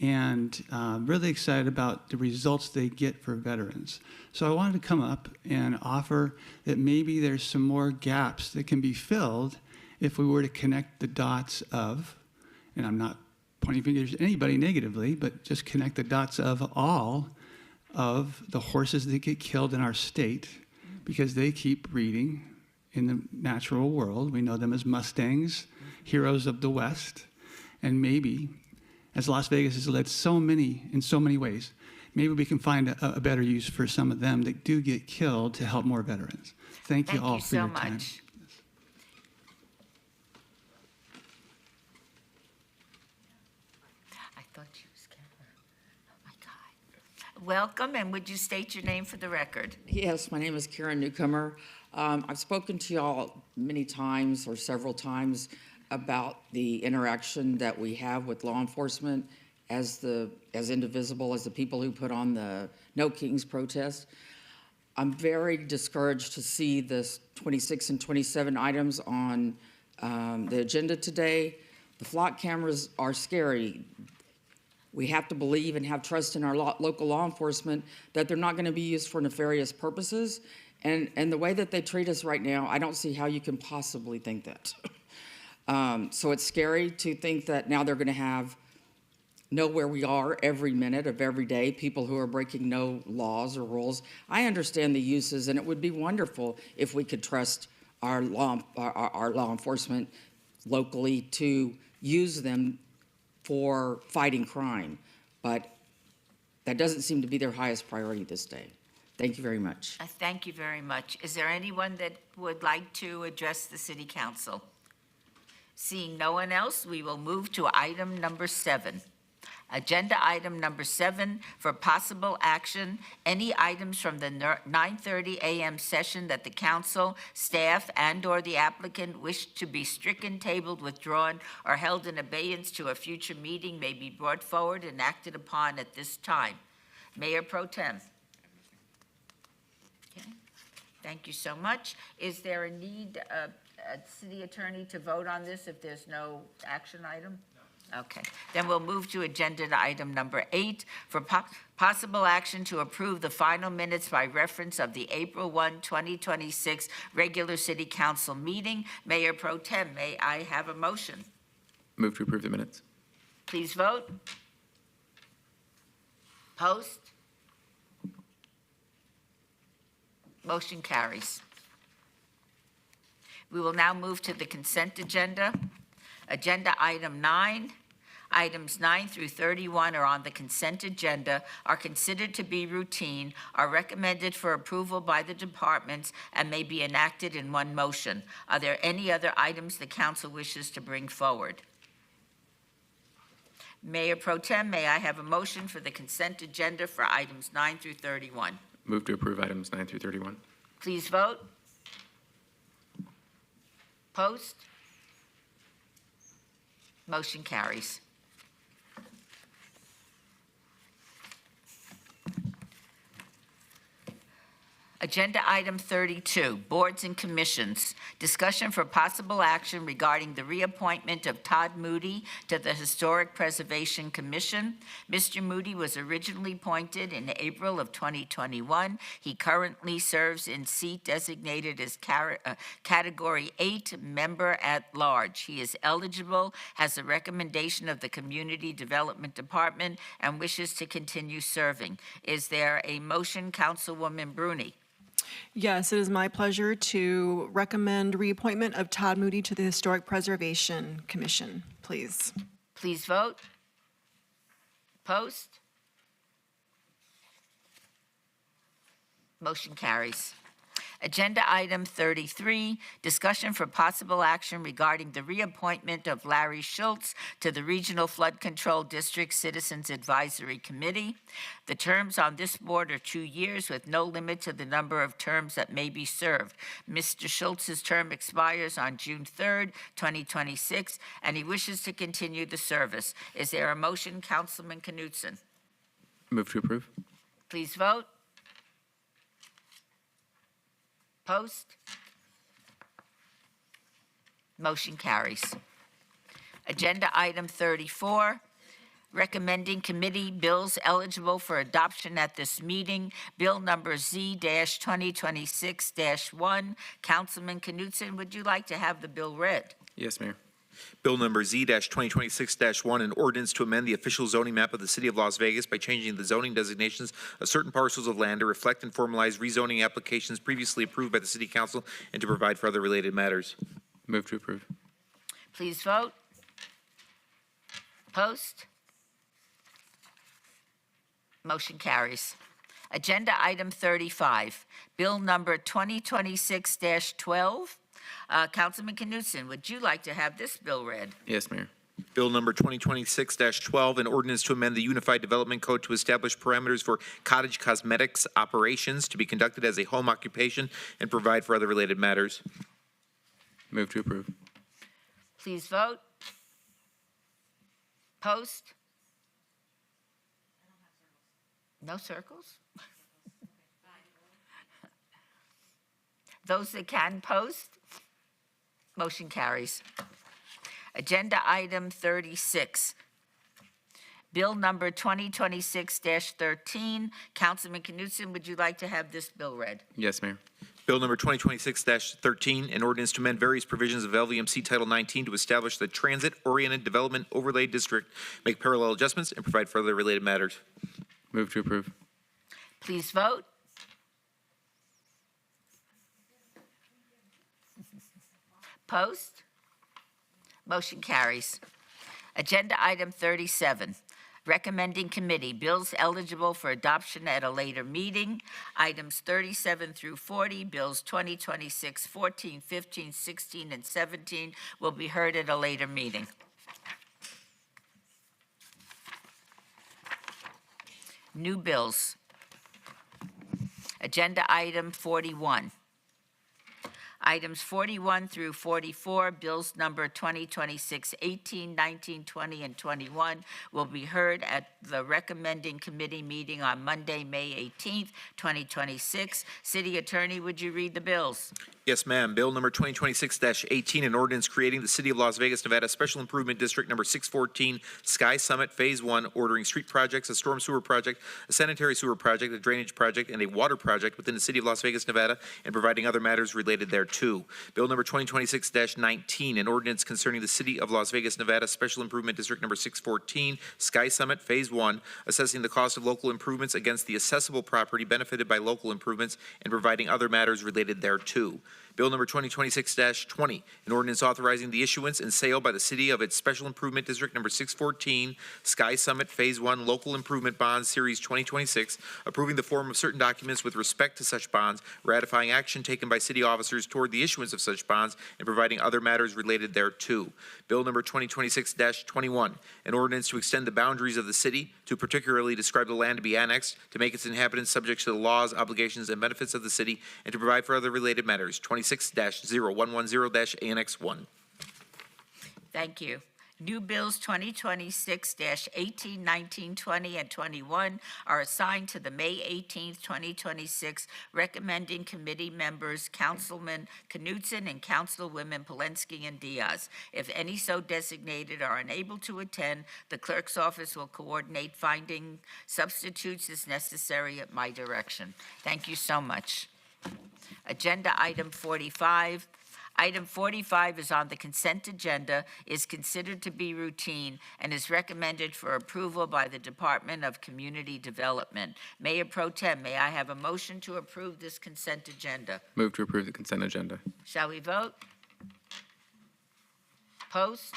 and really excited about the results they get for veterans. So I wanted to come up and offer that maybe there's some more gaps that can be filled if we were to connect the dots of, and I'm not pointing fingers at anybody negatively, but just connect the dots of all of the horses that get killed in our state because they keep breeding in the natural world. We know them as Mustangs, heroes of the West, and maybe, as Las Vegas has led so many in so many ways, maybe we can find a better use for some of them that do get killed to help more veterans. Thank you all for your time. I thought you was Karen. Oh my God. Welcome, and would you state your name for the record? Yes, my name is Karen Newcomer. I've spoken to y'all many times or several times about the interaction that we have with law enforcement as indivisible as the people who put on the No Kings protest. I'm very discouraged to see this 26 and 27 items on the agenda today. The flock cameras are scary. We have to believe and have trust in our local law enforcement that they're not going to be used for nefarious purposes. And the way that they treat us right now, I don't see how you can possibly think that. So it's scary to think that now they're going to know where we are every minute of every day, people who are breaking no laws or rules. I understand the uses, and it would be wonderful if we could trust our law enforcement locally to use them for fighting crime. But that doesn't seem to be their highest priority this day. Thank you very much. Thank you very much. Is there anyone that would like to address the City Council? Seeing no one else, we will move to item number 7. Agenda item number 7 for possible action, any items from the 9:30 a.m. session that the council, staff, and/or the applicant wish to be stricken, tabled, withdrawn, or held in abeyance to a future meeting may be brought forward and acted upon at this time. Mayor Pro Tem. Okay. Thank you so much. Is there a need, City Attorney, to vote on this if there's no action item? Okay, then we'll move to agenda item number 8 for possible action to approve the final minutes by reference of the April 1, 2026 regular City Council meeting. Mayor Pro Tem, may I have a motion? Move to approve the minutes. Please vote. Post. Motion carries. We will now move to the consent agenda. Agenda item 9. Items 9 through 31 are on the consent agenda, are considered to be routine, are recommended for approval by the departments, and may be enacted in one motion. Are there any other items the council wishes to bring forward? Mayor Pro Tem, may I have a motion for the consent agenda for items 9 through 31? Move to approve items 9 through 31. Please vote. Post. Motion carries. Agenda item 32, boards and commissions. Discussion for possible action regarding the reappointment of Todd Moody to the Historic Preservation Commission. Mr. Moody was originally appointed in April of 2021. He currently serves in seat designated as Category 8 Member at Large. He is eligible, has a recommendation of the Community Development Department, and wishes to continue serving. Is there a motion, Councilwoman Bruni? Yes, it is my pleasure to recommend reappointment of Todd Moody to the Historic Preservation Commission, please. Please vote. Post. Motion carries. Agenda item 33, discussion for possible action regarding the reappointment of Larry Schultz to the Regional Flood Control District Citizens Advisory Committee. The terms on this board are 2 years with no limit to the number of terms that may be served. Mr. Schultz's term expires on June 3rd, 2026, and he wishes to continue the service. Is there a motion, Councilman Knudsen? Move to approve. Please vote. Post. Motion carries. Agenda item 34, recommending committee bills eligible for adoption at this meeting. Bill number Z-2026-1. Councilman Knudsen, would you like to have the bill read? Yes, Mayor. Bill number Z-2026-1, an ordinance to amend the official zoning map of the City of Las Vegas by changing the zoning designations of certain parcels of land to reflect and formalize rezoning applications previously approved by the City Council and to provide for other related matters. Move to approve. Please vote. Post. Motion carries. Agenda item 35, bill number 2026-12. Councilman Knudsen, would you like to have this bill read? Yes, Mayor. Bill number 2026-12, an ordinance to amend the Unified Development Code to establish parameters for cottage cosmetics operations to be conducted as a home occupation and provide for other related matters. Move to approve. Please vote. Post. No circles? Those that can post? Motion carries. Agenda item 36, Bill number 2026-13. Councilman Knutson, would you like to have this bill read? Yes, Mayor. Bill number 2026-13, an ordinance to amend various provisions of LVMC Title 19 to establish the Transit-Oriented Development Overlay District, make parallel adjustments, and provide for other related matters. Move to approve. Please vote. Post. Motion carries. Agenda item 37, recommending committee, bills eligible for adoption at a later meeting. Items 37 through 40, bills 2026, 14, 15, 16, and 17 will be heard at a later meeting. New bills. Agenda item 41. Items 41 through 44, bills number 2026, 18, 19, 20, and 21 will be heard at the recommending committee meeting on Monday, May 18th, 2026. City Attorney, would you read the bills? Yes, ma'am. Bill number 2026-18, an ordinance creating the City of Las Vegas, Nevada Special Improvement District number 614, Sky Summit Phase 1, ordering street projects, a storm sewer project, a sanitary sewer project, a drainage project, and a water project within the City of Las Vegas, Nevada, and providing other matters related thereto. Bill number 2026-19, an ordinance concerning the City of Las Vegas, Nevada Special Improvement District number 614, Sky Summit Phase 1, assessing the cost of local improvements against the assessable property benefited by local improvements and providing other matters related thereto. Bill number 2026-20, an ordinance authorizing the issuance and sale by the city of its Special Improvement District number 614, Sky Summit Phase 1 Local Improvement Bonds Series 2026, approving the form of certain documents with respect to such bonds, ratifying action taken by city officers toward the issuance of such bonds, and providing other matters related thereto. Bill number 2026-21, an ordinance to extend the boundaries of the city, to particularly describe the land to be annexed, to make its inhabitants subject to the laws, obligations, and benefits of the city, and to provide for other related matters. 26-0110-Annex 1. Thank you. New bills 2026-18, 19, 20, and 21 are assigned to the May 18th, 2026 recommending committee members, Councilman Knutson and Councilwomen Polensky and Diaz. If any so designated are unable to attend, the clerk's office will coordinate finding substitutes as necessary at my direction. Thank you so much. Agenda item 45. Item 45 is on the consent agenda, is considered to be routine, and is recommended for approval by the Department of Community Development. Mayor Pro Tem, may I have a motion to approve this consent agenda? Move to approve the consent agenda. Shall we vote? Post?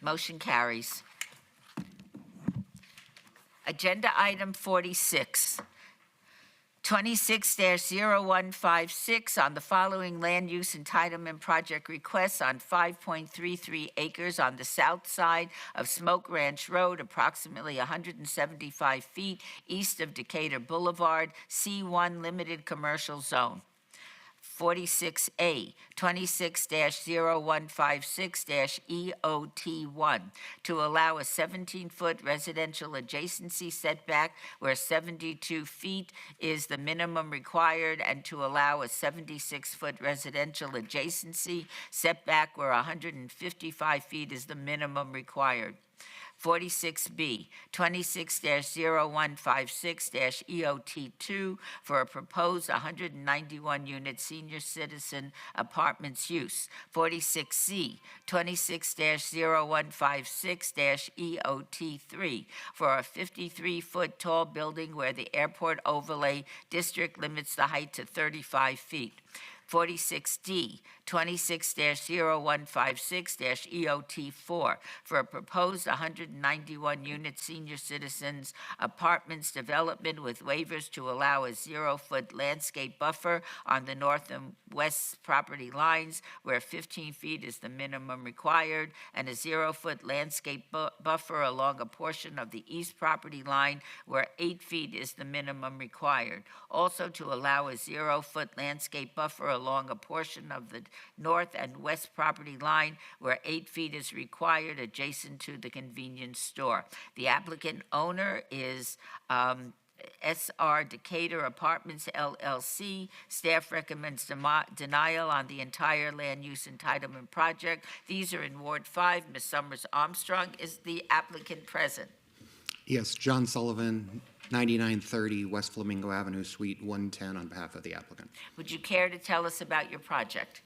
Motion carries. Agenda item 46, 26-0156 on the following land use entitlement project requests on 5.33 acres on the south side of Smoke Ranch Road, approximately 175 feet east of Decatur Boulevard, C1 Limited Commercial Zone. 46A, 26-0156-EOT1, to allow a 17-foot residential adjacency setback where 72 feet is the minimum required, and to allow a 76-foot residential adjacency setback where 155 feet is the minimum required. 46B, 26-0156-EOT2 for a proposed 191-unit senior citizen apartments use. 46C, 26-0156-EOT3 for a 53-foot tall building where the airport overlay district limits the height to 35 feet. 46D, 26-0156-EOT4 for a proposed 191-unit senior citizens apartments development with waivers to allow a 0-foot landscape buffer on the north and west property lines where 15 feet is the minimum required, and a 0-foot landscape buffer along a portion of the east property line where 8 feet is the minimum required. Also to allow a 0-foot landscape buffer along a portion of the north and west property line where 8 feet is required adjacent to the convenience store. The applicant owner is SR Decatur Apartments LLC. Staff recommends denial on the entire land use entitlement project. These are in Ward 5. Ms. Summers Armstrong is the applicant present. Yes, John Sullivan, 9930 West Flamingo Avenue, Suite 110, on behalf of the applicant. Would you care to tell us about your project?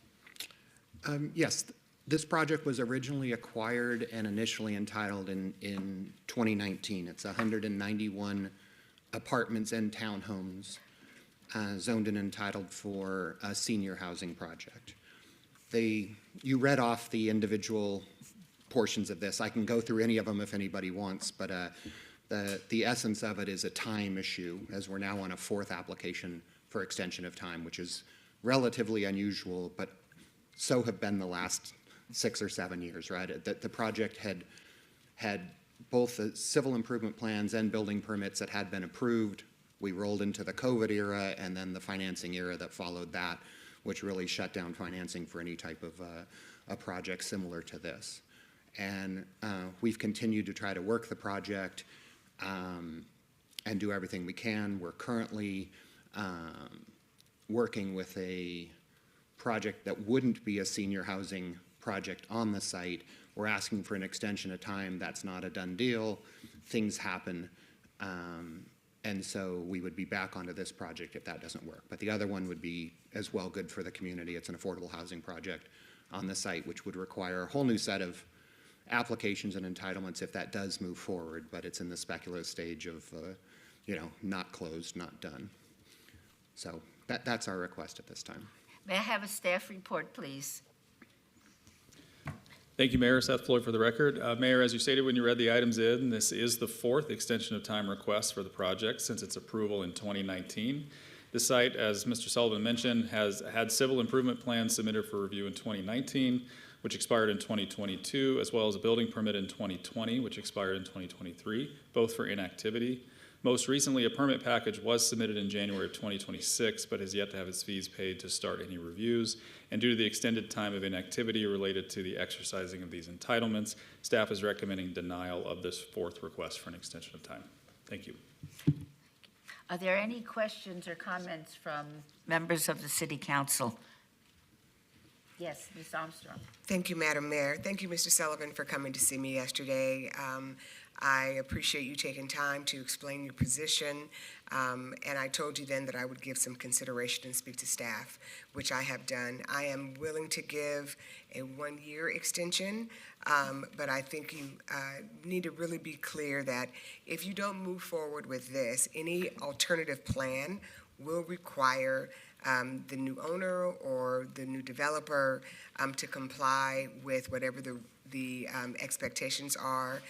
Yes, this project was originally acquired and initially entitled in 2019. It's 191 apartments and townhomes zoned and entitled for a senior housing project. You read off the individual portions of this. I can go through any of them if anybody wants, but the essence of it is a time issue, as we're now on a 4th application for extension of time, which is relatively unusual, but so have been the last 6 or 7 years, right? The project had both the civil improvement plans and building permits that had been approved. We rolled into the COVID era and then the financing era that followed that, which really shut down financing for any type of a project similar to this. And we've continued to try to work the project and do everything we can. We're currently working with a project that wouldn't be a senior housing project on the site. We're asking for an extension of time. That's not a done deal. Things happen. And so we would be back onto this project if that doesn't work. But the other one would be as well good for the community. It's an affordable housing project on the site, which would require a whole new set of applications and entitlements if that does move forward, but it's in the speculative stage of, not closed, not done. So that's our request at this time. May I have a staff report, please? Thank you, Mayor. Seth Floyd for the record. Mayor, as you stated when you read the items in, this is the 4th extension of time request for the project since its approval in 2019. The site, as Mr. Sullivan mentioned, has had civil improvement plans submitted for review in 2019, which expired in 2022, as well as a building permit in 2020, which expired in 2023, both for inactivity. Most recently, a permit package was submitted in January of 2026, but has yet to have its fees paid to start any reviews. And due to the extended time of inactivity related to the exercising of these entitlements, staff is recommending denial of this 4th request for an extension of time. Thank you. Are there any questions or comments from members of the City Council? Yes, Ms. Armstrong. Thank you, Madam Mayor. Thank you, Mr. Sullivan, for coming to see me yesterday. I appreciate you taking time to explain your position, and I told you then that I would give some consideration and speak to staff, which I have done. I am willing to give a 1-year extension, but I think you need to really be clear that if you don't move forward with this, any alternative plan will require the new owner or the new developer to comply with whatever the expectations are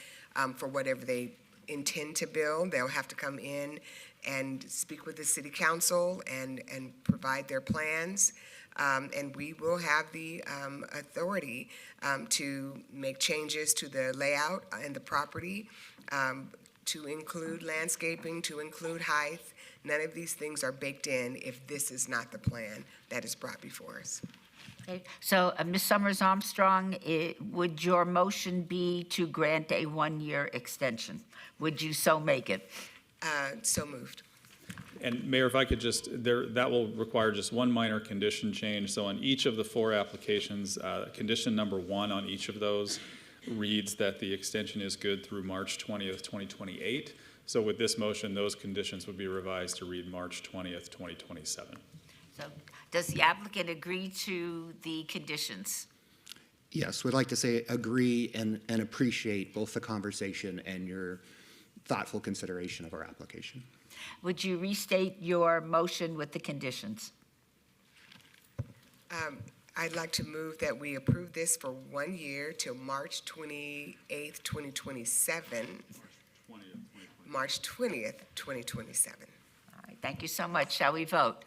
for whatever they intend to build. They'll have to come in and speak with the city council and provide their plans. And we will have the authority to make changes to the layout and the property, to include landscaping, to include height. None of these things are baked in if this is not the plan that is brought before us. Okay. So, Ms. Summers Armstrong, would your motion be to grant a 1-year extension? Would you so make it? So moved. And Mayor, if I could that will require just one minor condition change. So on each of the 4 applications, condition number 1 on each of those reads that the extension is good through March 20th, 2028. So with this motion, those conditions would be revised to read March 20th, 2027. So does the applicant agree to the conditions? Yes, we'd like to say agree and appreciate both the conversation and your thoughtful consideration of our application. Would you restate your motion with the conditions? I'd like to move that we approve this for 1 year till March 28th, 2027. March 20th, 2027. All right, thank you so much. Shall we vote?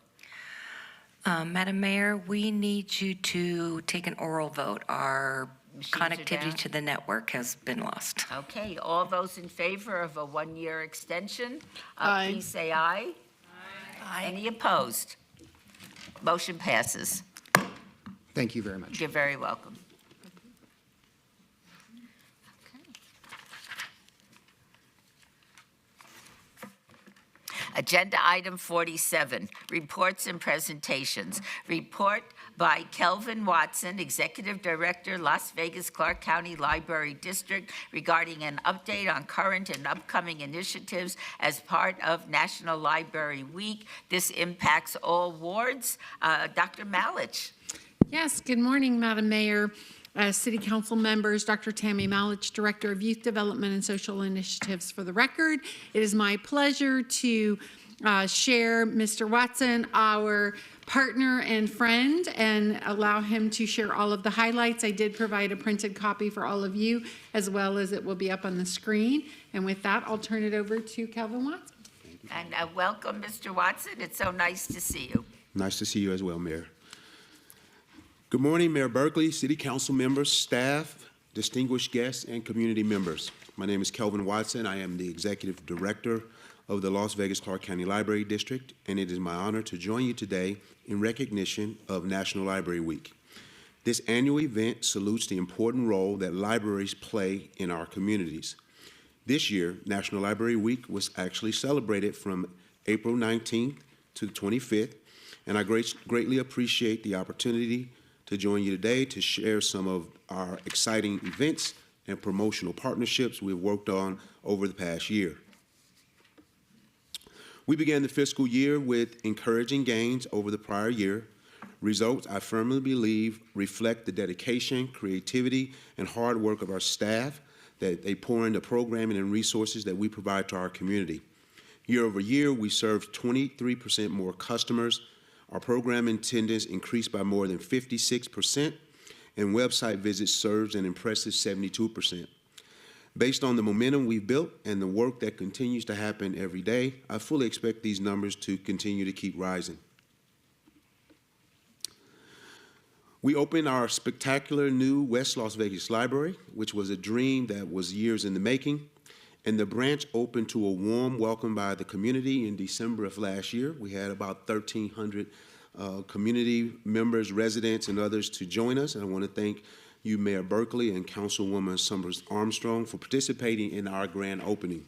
Madam Mayor, we need you to take an oral vote. Our connectivity to the network has been lost. Okay, all those in favor of a 1-year extension, Aye. please say aye. Aye. Any opposed? Motion passes. Thank you very much. You're very welcome. Agenda item 47, reports and presentations. Report by Kelvin Watson, Executive Director, Las Vegas Clark County Library District, regarding an update on current and upcoming initiatives as part of National Library Week. This impacts all wards. Dr. Malich. Yes, good morning, Madam Mayor, City Council members, Dr. Tammy Malich, Director of Youth Development and Social Initiatives. For the record, it is my pleasure to share Mr. Watson, our partner and friend, and allow him to share all of the highlights. I did provide a printed copy for all of you, as well as it will be up on the screen. And with that, I'll turn it over to Kelvin Watson. And welcome, Mr. Watson. It's so nice to see you. Nice to see you as well, Mayor. Good morning, Mayor Berkeley, City Council members, staff, distinguished guests, and community members. My name is Kelvin Watson. I am the Executive Director of the Las Vegas Clark County Library District, and it is my honor to join you today in recognition of National Library Week. This annual event salutes the important role that libraries play in our communities. This year, National Library Week was actually celebrated from April 19th to the 25th, and I greatly appreciate the opportunity to join you today to share some of our exciting events and promotional partnerships we've worked on over the past year. We began the fiscal year with encouraging gains over the prior year. Results, I firmly believe, reflect the dedication, creativity, and hard work of our staff that they pour into programming and resources that we provide to our community. Year over year, we served 23% more customers. Our program attendance increased by more than 56%, and website visits surged an impressive 72%. Based on the momentum we've built and the work that continues to happen every day, I fully expect these numbers to continue to keep rising. We opened our spectacular new West Las Vegas Library, which was a dream that was years in the making, and the branch opened to a warm welcome by the community in December of last year. We had about 1,300 community members, residents, and others to join us. And I want to thank you, Mayor Berkeley and Councilwoman Summers Armstrong, for participating in our grand opening.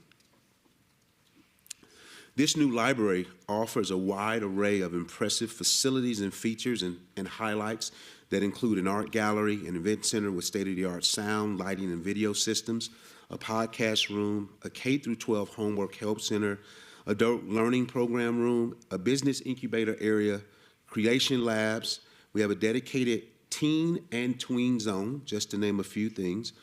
This new library offers a wide array of impressive facilities and features and highlights that include an art gallery, an event center with state-of-the-art sound, lighting, and video systems, a podcast room, a K-12 homework help center, adult learning program room, a business incubator area, creation labs. We have a dedicated teen and tween zone, just to name a few things.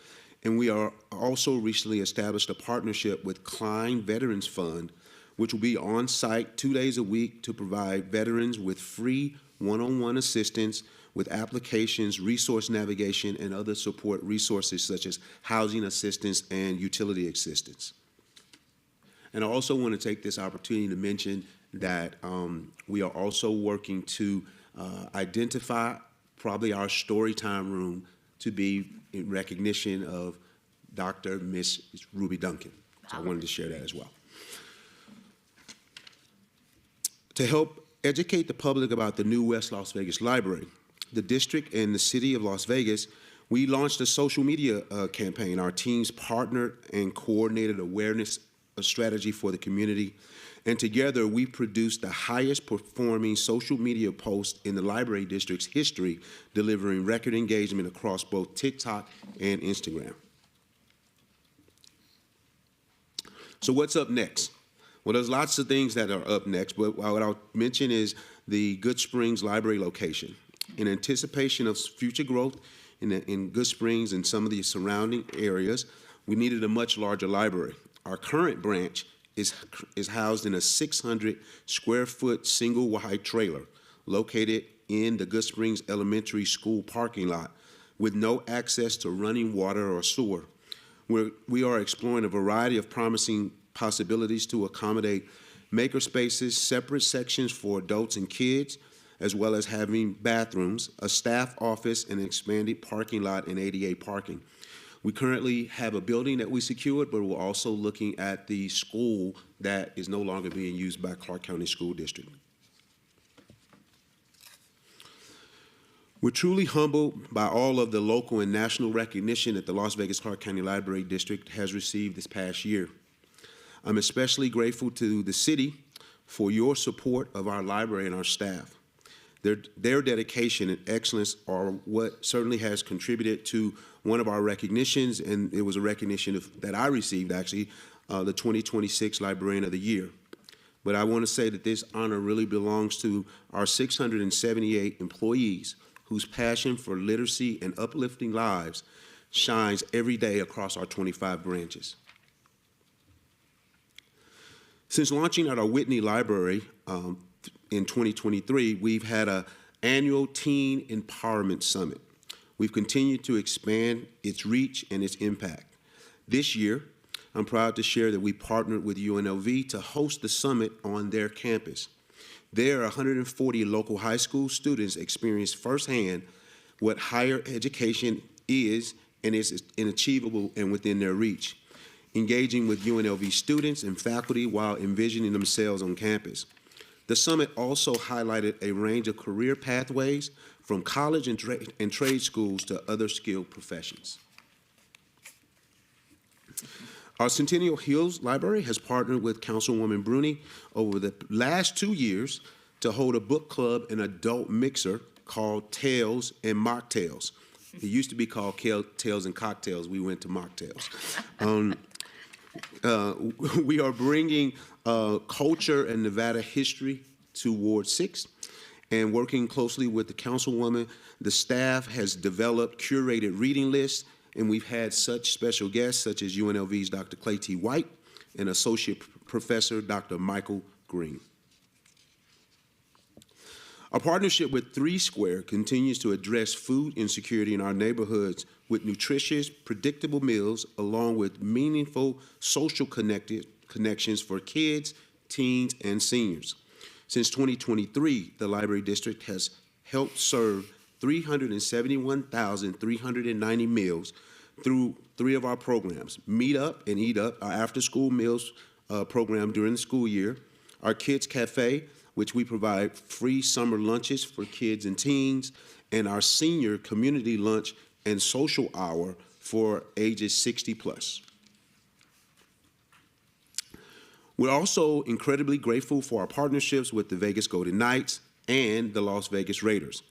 And we are also recently established a partnership with Klein Veterans Fund, which will be on site 2 days a week to provide veterans with free one-on-one assistance with applications, resource navigation, and other support resources such as housing assistance and utility assistance. And I also want to take this opportunity to mention that we are also working to identify probably our story time room to be in recognition of Dr. Miss Ruby Duncan. So I wanted to share that as well. To help educate the public about the new West Las Vegas Library, the district and the city of Las Vegas, we launched a social media campaign. Our teams partnered and coordinated awareness strategy for the community. And together we produced the highest performing social media post in the library district's history, delivering record engagement across both TikTok and Instagram. So what's up next? Well, there's lots of things that are up next, but what I'll mention is the Good Springs Library location. In anticipation of future growth in Good Springs and some of the surrounding areas, we needed a much larger library. Our current branch is housed in a 600 square foot single wide trailer located in the Good Springs Elementary School parking lot with no access to running water or sewer. We are exploring a variety of promising possibilities to accommodate maker spaces, separate sections for adults and kids, as well as having bathrooms, a staff office, and an expanded parking lot and ADA parking. We currently have a building that we secured, but we're also looking at the school that is no longer being used by Clark County School District. We're truly humbled by all of the local and national recognition that the Las Vegas Clark County Library District has received this past year. I'm especially grateful to the city for your support of our library and our staff. Their dedication and excellence are what certainly has contributed to one of our recognitions, and it was a recognition that I received, actually, the 2026 Librarian of the Year. But I want to say that this honor really belongs to our 678 employees whose passion for literacy and uplifting lives shines every day across our 25 branches. Since launching at our Whitney Library in 2023, we've had an annual Teen Empowerment Summit. We've continued to expand its reach and its impact. This year, I'm proud to share that we partnered with UNLV to host the summit on their campus. There, 140 local high school students experienced firsthand what higher education is and is achievable and within their reach, engaging with UNLV students and faculty while envisioning themselves on campus. The summit also highlighted a range of career pathways from college and trade schools to other skilled professions. Our Centennial Hills Library has partnered with Councilwoman Bruni over the last 2 years to hold a book club and adult mixer called Tales and Mocktails. It used to be called Tales and Cocktails. We went to Mocktails. We are bringing culture and Nevada history to Ward 6, and working closely with the councilwoman, the staff has developed curated reading lists, and we've had such special guests such as UNLV's Dr. Clay T. White and Associate Professor Dr. Michael Green. Our partnership with 3 Square continues to address food insecurity in our neighborhoods with nutritious, predictable meals along with meaningful social connections for kids, teens, and seniors. Since 2023, the Library District has helped serve 371,390 meals through 3 of our programs: Meet Up and Eat Up, our after-school meals program during the school year, our Kids Cafe, which we provide free summer lunches for kids and teens, and our senior community lunch and social hour for ages 60 plus. We're also incredibly grateful for our partnerships with the Vegas Golden Knights and the Las Vegas Raiders.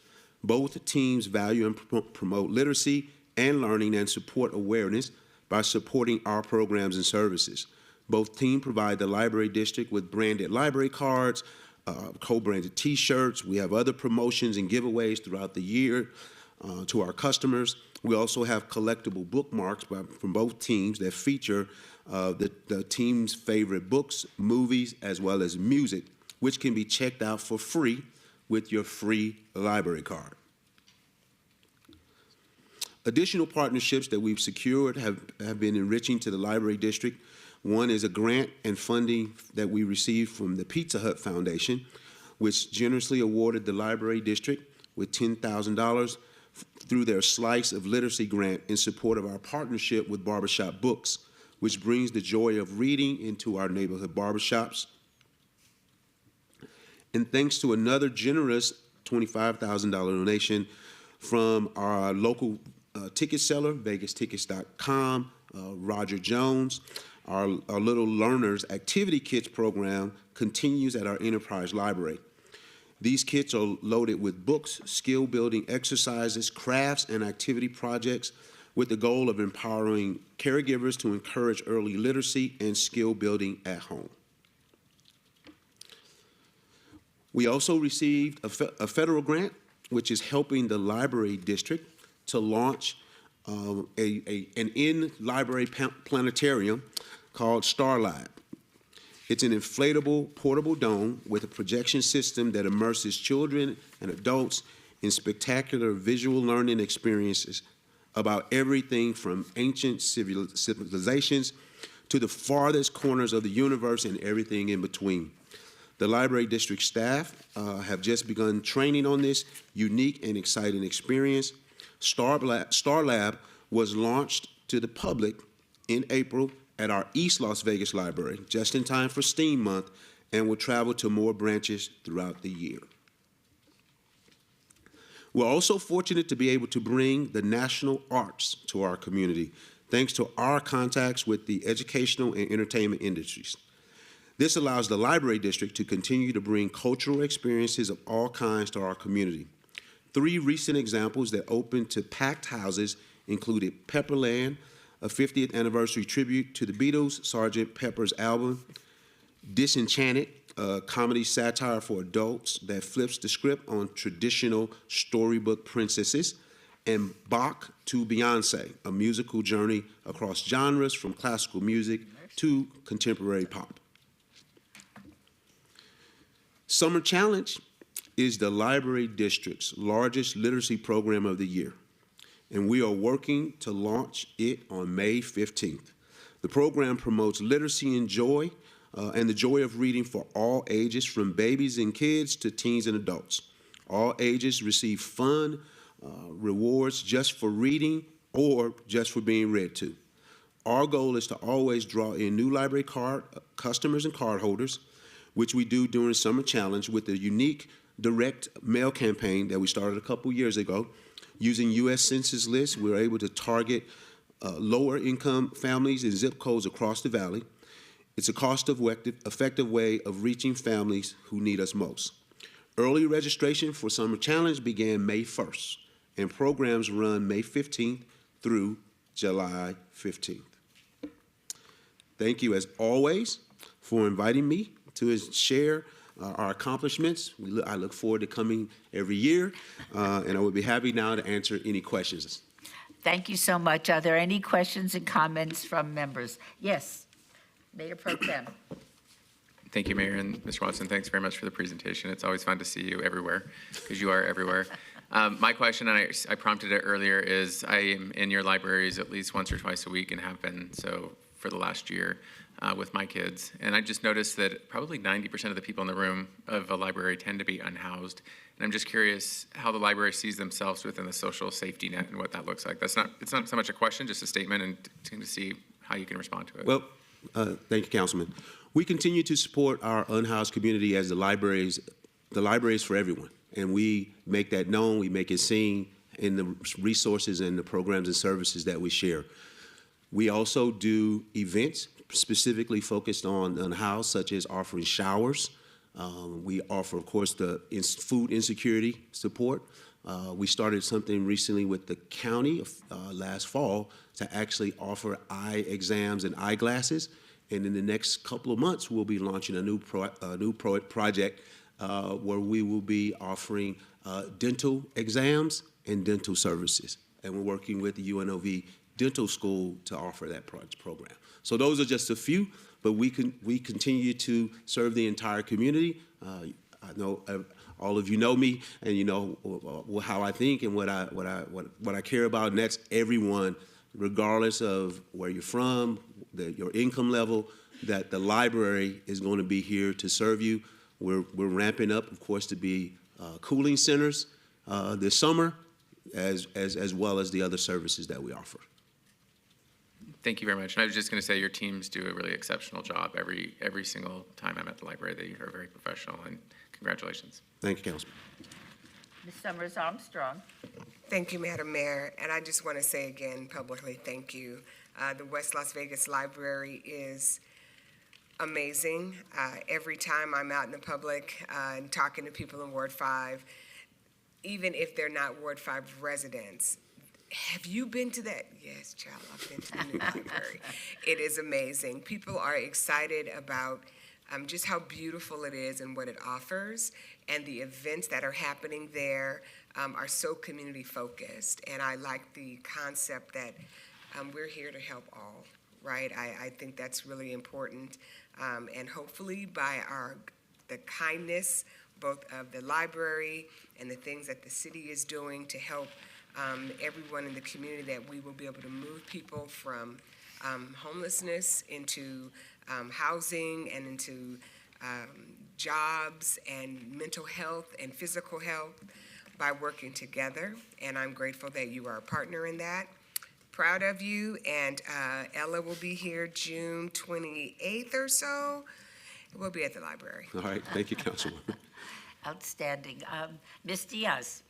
Both teams value and promote literacy and learning and support awareness by supporting our programs and services. Both teams provide the Library District with branded library cards, co-branded T-shirts. We have other promotions and giveaways throughout the year to our customers. We also have collectible bookmarks from both teams that feature the team's favorite books, movies, as well as music, which can be checked out for free with your free library card. Additional partnerships that we've secured have been enriching to the Library District. One is a grant and funding that we received from the Pizza Hut Foundation, which generously awarded the Library District with $10,000 through their Slice of Literacy grant in support of our partnership with Barbershop Books, which brings the joy of reading into our neighborhood barbershops. And thanks to another generous $25,000 donation from our local ticket seller, VegasTickets.com, Roger Jones, our Little Learners Activity Kits program continues at our Enterprise Library. These kits are loaded with books, skill-building exercises, crafts, and activity projects with the goal of empowering caregivers to encourage early literacy and skill building at home. We also received a federal grant, which is helping the Library District to launch an in-library planetarium called Star Lab. It's an inflatable portable dome with a projection system that immerses children and adults in spectacular visual learning experiences about everything from ancient civilizations to the farthest corners of the universe and everything in between. The Library District staff have just begun training on this unique and exciting experience. Star Lab was launched to the public in April at our East Las Vegas Library, just in time for STEAM Month, and will travel to more branches throughout the year. We're also fortunate to be able to bring the national arts to our community, thanks to our contacts with the educational and entertainment industries. This allows the library district to continue to bring cultural experiences of all kinds to our community. 3 recent examples that opened to packed houses included Pepperland, a 50th anniversary tribute to the Beatles, Sgt. Pepper's album, Disenchanted, a comedy satire for adults that flips the script on traditional storybook princesses, and Bach to Beyonce, a musical journey across genres from classical music to contemporary pop. Summer Challenge is the library district's largest literacy program of the year, and we are working to launch it on May 15th. The program promotes literacy and joy, and the joy of reading for all ages, from babies and kids to teens and adults. All ages receive fun rewards just for reading or just for being read to. Our goal is to always draw in new library card customers and cardholders, which we do during Summer Challenge with a unique direct mail campaign that we started a couple years ago. Using U.S. Census lists, we're able to target lower income families in zip codes across the valley. It's a cost-effective way of reaching families who need us most. Early registration for Summer Challenge began May 1st, and programs run May 15th through July 15th. Thank you, as always, for inviting me to share our accomplishments. I look forward to coming every year, and I would be happy now to answer any questions. Thank you so much. Are there any questions and comments from members? Yes. Mayor Pro Tem. Thank you, Mayor, and Mr. Watson. Thanks very much for the presentation. It's always fun to see you everywhere, because you are everywhere. My question, and I prompted it earlier, is I am in your libraries at least once or twice a week and have been so for the last year with my kids. And I just noticed that probably 90% of the people in the room of a library tend to be unhoused. And I'm just curious how the library sees themselves within the social safety net and what that looks like. It's not so much a question, just a statement, and to see how you can respond to it. Well, thank you, Councilman. We continue to support our unhoused community as the libraries for everyone. And we make that known, we make it seen in the resources and the programs and services that we share. We also do events specifically focused on unhoused, such as offering showers. We offer, of course, the food insecurity support. We started something recently with the county last fall to actually offer eye exams and eyeglasses. And in the next couple of months, we'll be launching a new project where we will be offering dental exams and dental services. And we're working with the UNLV Dental School to offer that program. So those are just a few, but we continue to serve the entire community. I know all of you know me, and you know how I think and what I care about, and that's everyone, regardless of where you're from, your income level, that the library is going to be here to serve you. We're ramping up, of course, to be cooling centers this summer, as well as the other services that we offer. Thank you very much. And I was just going to say your teams do a really exceptional job every single time I'm at the library. They are very professional, and congratulations. Thank you, Councilman. Ms. Summers Armstrong. Thank you, Madam Mayor. And I just want to say again publicly, thank you. The West Las Vegas Library is amazing. Every time I'm out in the public and talking to people in Ward 5, even if they're not Ward 5 residents, have you been to that? Yes, child, I've been to the new library. It is amazing. People are excited about just how beautiful it is and what it offers, and the events that are happening there are so community focused. And I like the concept that we're here to help all, right? I think that's really important. And hopefully by the kindness, both of the library and the things that the city is doing to help everyone in the community, that we will be able to move people from homelessness into housing and into jobs and mental health and physical health by working together. And I'm grateful that you are a partner in that. Proud of you. And Ella will be here June 28th or so. We'll be at the library. All right. Thank you, Councilwoman. Outstanding. Ms. Diaz.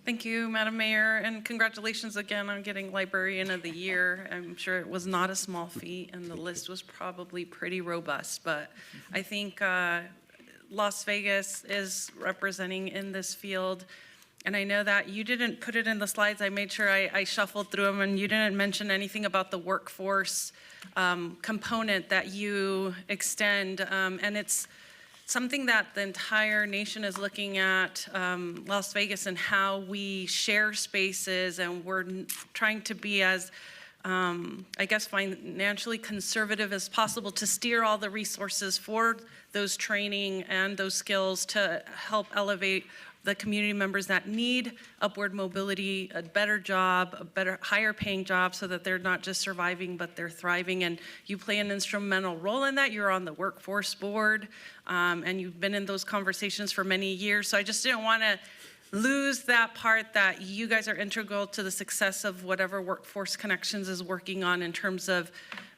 Thank you, Madam Mayor, and congratulations again on getting Librarian of the Year. I'm sure it was not a small feat, and the list was probably pretty robust, but I think Las Vegas is representing in this field. And I know that you didn't put it in the slides. I made sure I shuffled through them, and you didn't mention anything about the workforce component that you extend. And it's something that the entire nation is looking at, Las Vegas, and how we share spaces, and we're trying to be as, I guess, financially conservative as possible to steer all the resources for those training and those skills to help elevate the community members that need upward mobility, a better job, a better, higher paying job, so that they're not just surviving, but they're thriving. And you play an instrumental role in that. You're on the workforce board, and you've been in those conversations for many years. So I just didn't want to lose that part, that you guys are integral to the success of whatever Workforce Connections is working on in terms of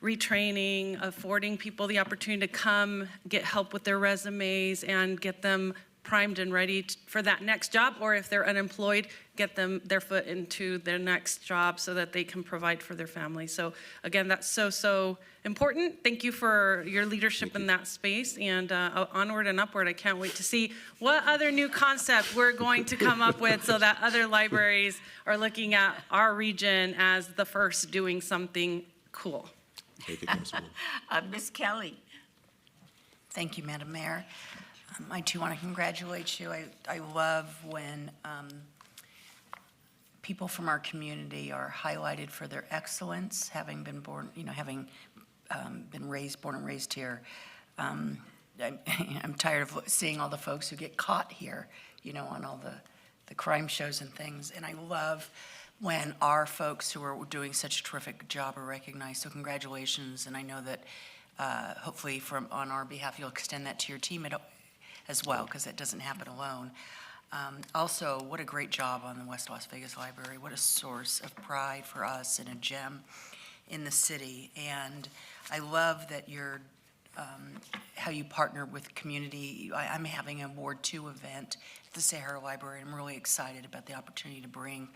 retraining, affording people the opportunity to come get help with their resumes and get them primed and ready for that next job, or if they're unemployed, get them their foot into their next job so that they can provide for their family. So again, that's so important. Thank you for your leadership in that space, and onward and upward. I can't wait to see what other new concept we're going to come up with so that other libraries are looking at our region as the first doing something cool. Thank you, Councilwoman. Ms. Kelly. Thank you, Madam Mayor. I too want to congratulate you. I love when people from our community are highlighted for their excellence, having been born, having been born and raised here. I'm tired of seeing all the folks who get caught here, on all the crime shows and things. And I love when our folks who are doing such a terrific job are recognized. So congratulations. And I know that hopefully on our behalf, you'll extend that to your team as well, because it doesn't happen alone. Also, what a great job on the West Las Vegas Library. What a source of pride for us and a gem in the city. And I love that you're, how you partner with community. I'm having a Ward 2 event at the Sahara Library. I'm really excited about the opportunity to bring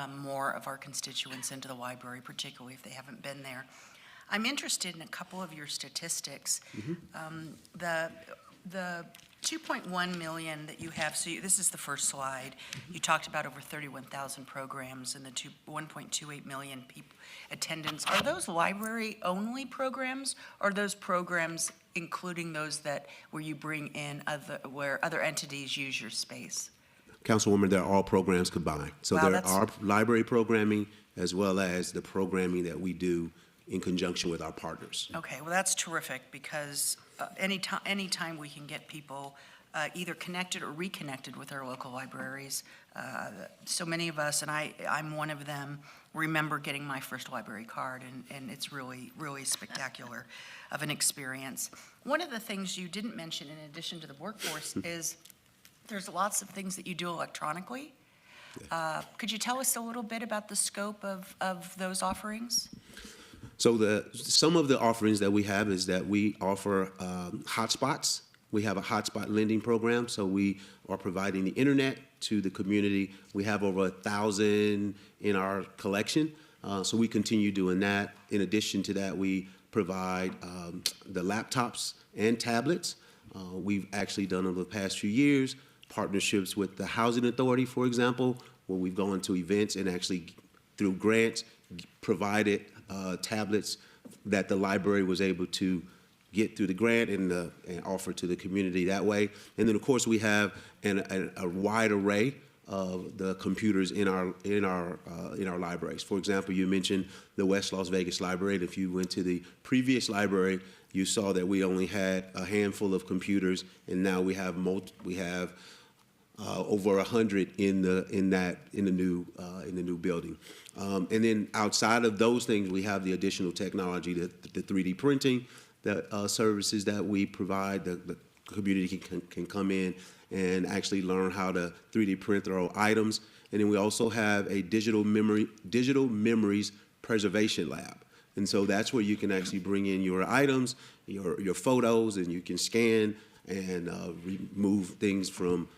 more of our constituents into the library, particularly if they haven't been there. I'm interested in a couple of your statistics. The 2.1 million that you have, so this is the first slide. You talked about over 31,000 programs and the 1.28 million people attendance. Are those library-only programs, or are those programs including those where you bring in where other entities use your space? Councilwoman, they're all programs combined. So Wow, there are library programming as well as the programming that we do in conjunction with our partners. Okay, well, that's terrific, because anytime we can get people either connected or reconnected with our local libraries. So many of us, and I'm one of them, remember getting my first library card, and it's really, really spectacular of an experience. One of the things you didn't mention, in addition to the workforce, is there's lots of things that you do electronically. Could you tell us a little bit about the scope of those offerings? So some of the offerings that we have is that we offer hotspots. We have a hotspot lending program, so we are providing the internet to the community. We have over 1,000 in our collection, so we continue doing that. In addition to that, we provide the laptops and tablets. We've actually done over the past few years partnerships with the Housing Authority, for example, where we've gone to events and actually, through grants, provided tablets that the library was able to get through the grant and offer to the community that way. And then, of course, we have a wide array of the computers in our libraries. For example, you mentioned the West Las Vegas Library. And if you went to the previous library, you saw that we only had a handful of computers, and now we have over 100 in the new building. And then outside of those things, we have the additional technology, the 3D printing services that we provide. The community can come in and actually learn how to 3D print their own items. And then we also have a digital memories preservation lab. And so that's where you can actually bring in your items, your photos, and you can scan and remove things from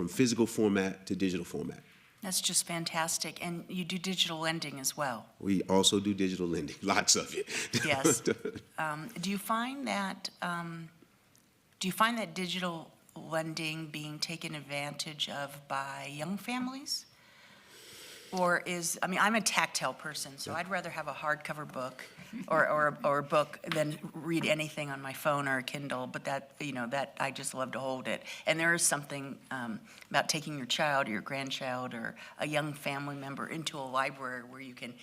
physical format to digital format. That's just fantastic. And you do digital lending as well. We also do digital lending, lots of it. Yes. Do you find that digital lending being taken advantage of by young families? Or I'm a tactile person, so I'd rather have a hardcover book or a book than read anything on my phone or a Kindle, but that I just love to hold it. And there is something about taking your child or your grandchild or a young family member into a library where you can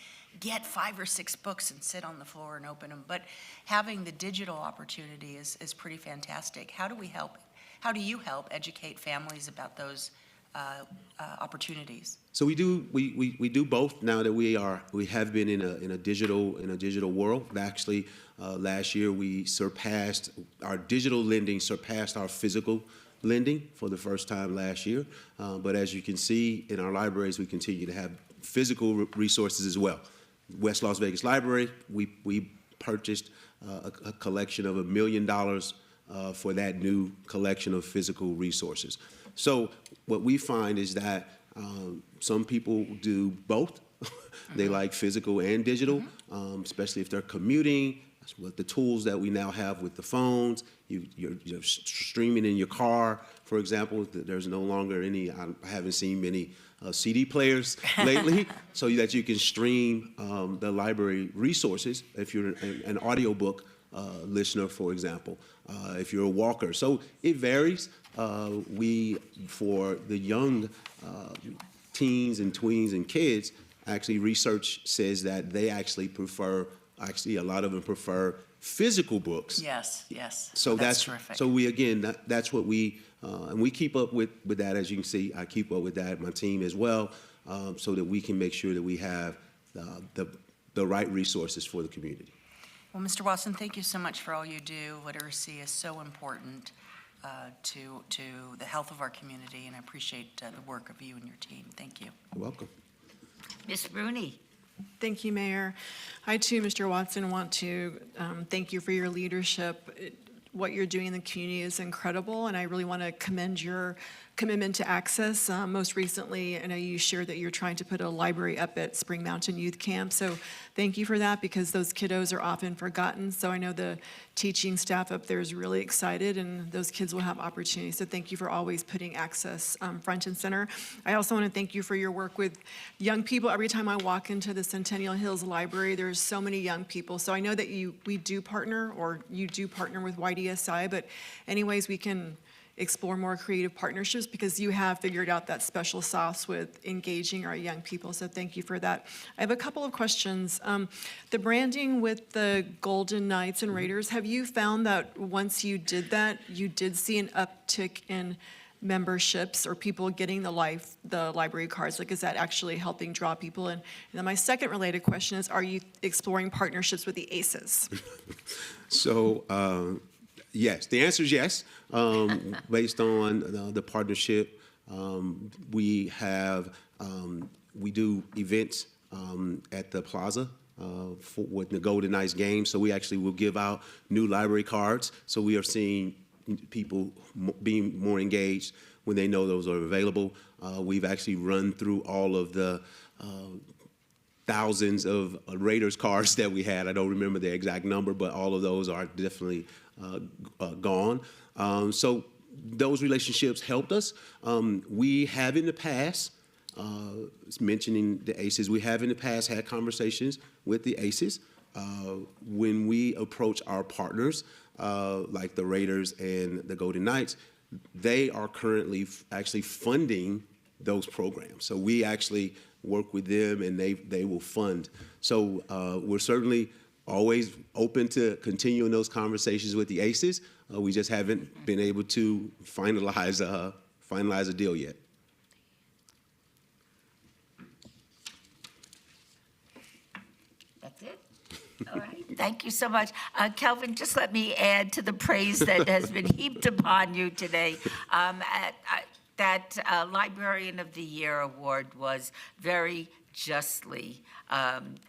get 5 or 6 books and sit on the floor and open them. But having the digital opportunity is pretty fantastic. How do you help educate families about those opportunities? So we do both now that we have been in a digital world. Actually, last year our digital lending surpassed our physical lending for the first time last year. But as you can see in our libraries, we continue to have physical resources as well. West Las Vegas Library, we purchased a collection of $1 million for that new collection of physical resources. So what we find is that some people do both. They like physical and digital, especially if they're commuting. With the tools that we now have with the phones, you're streaming in your car, for example. There's no longer any, I haven't seen many CD players lately, so that you can stream the library resources if you're an audiobook listener, for example, if you're a walker. So it varies. For the young teens and tweens and kids, actually research says that they actually prefer, a lot of them prefer physical books. Yes. So that's terrific. So that's what and we keep up with that. As you can see, I keep up with that, my team as well, so that we can make sure that we have the right resources for the community. Well, Mr. Watson, thank you so much for all you do. Literacy is so important to the health of our community, and I appreciate the work of you and your team. Thank you. You're welcome. Ms. Rooney. Thank you, Mayor. I too, Mr. Watson, want to thank you for your leadership. What you're doing in the community is incredible, and I really want to commend your commitment to access. Most recently, I know you shared that you're trying to put a library up at Spring Mountain Youth Camp, so thank you for that, because those kiddos are often forgotten. So I know the teaching staff up there is really excited, and those kids will have opportunities. So thank you for always putting access front and center. I also want to thank you for your work with young people. Every time I walk into the Centennial Hills Library, there's so many young people. So I know that you do partner with YDSI, but anyways, we can explore more creative partnerships, because you have figured out that special sauce with engaging our young people. So thank you for that. I have a couple of questions. The branding with the Golden Knights and Raiders, have you found that once you did that, you did see an uptick in memberships or people getting the library cards? Like, is that actually helping draw people in? And then my second related question is, are you exploring partnerships with the ACEs? So, yes, the answer is yes. Based on the partnership, we do events at the plaza with the Golden Knights game. So we actually will give out new library cards. So we are seeing people being more engaged when they know those are available. We've actually run through all of the thousands of Raiders cards that we had. I don't remember the exact number, but all of those are definitely gone. So those relationships helped us. We have in the past, mentioning the ACEs, we have in the past had conversations with the ACEs. When we approach our partners, like the Raiders and the Golden Knights, they are currently actually funding those programs. So we actually work with them, and they will fund. So we're certainly always open to continuing those conversations with the ACEs. We just haven't been able to finalize a deal yet. That's it? All right. Thank you so much. Kelvin, just let me add to the praise that has been heaped upon you today. That Librarian of the Year award was very justly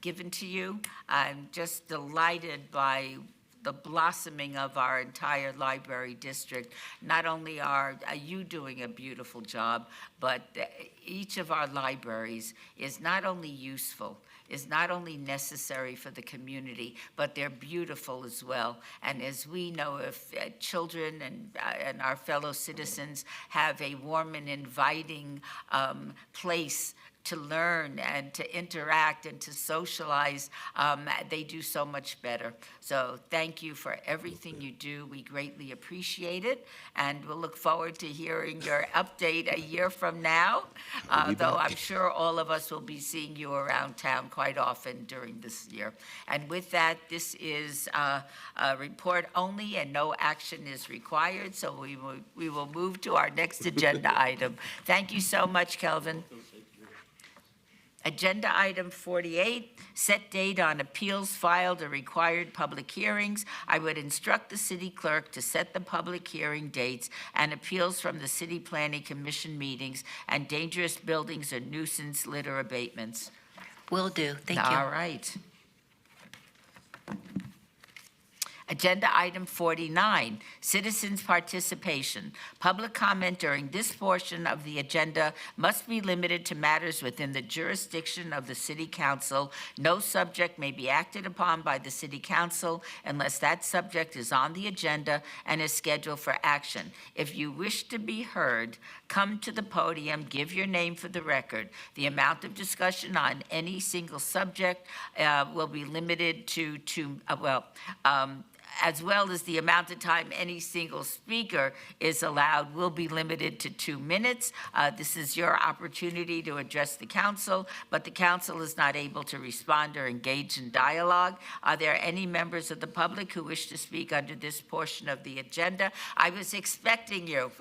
given to you. I'm just delighted by the blossoming of our entire library district. Not only are you doing a beautiful job, but each of our libraries is not only useful, is not only necessary for the community, but they're beautiful as well. And as we know, if children and our fellow citizens have a warm and inviting place to learn and to interact and to socialize, they do so much better. So thank you for everything you do. We greatly appreciate it, and we'll look forward to hearing your update a year from now, though I'm sure all of us will be seeing you around town quite often during this year. And with that, this is a report only, and no action is required, so we will move to our next agenda item. Thank you so much, Kelvin. Agenda item 48, set date on appeals filed or required public hearings. I would instruct the city clerk to set the public hearing dates and appeals from the City Planning Commission meetings and dangerous buildings or nuisance litter abatements. Will do. Thank you. All right. Agenda item 49, citizens' participation. Public comment during this portion of the agenda must be limited to matters within the jurisdiction of the City Council. No subject may be acted upon by the City Council unless that subject is on the agenda and is scheduled for action. If you wish to be heard, come to the podium, give your name for the record. The amount of discussion on any single subject will be limited to as well as the amount of time any single speaker is allowed will be limited to 2 minutes. This is your opportunity to address the council, but the council is not able to respond or engage in dialogue. Are there any members of the public who wish to speak under this portion of the agenda? I was expecting you.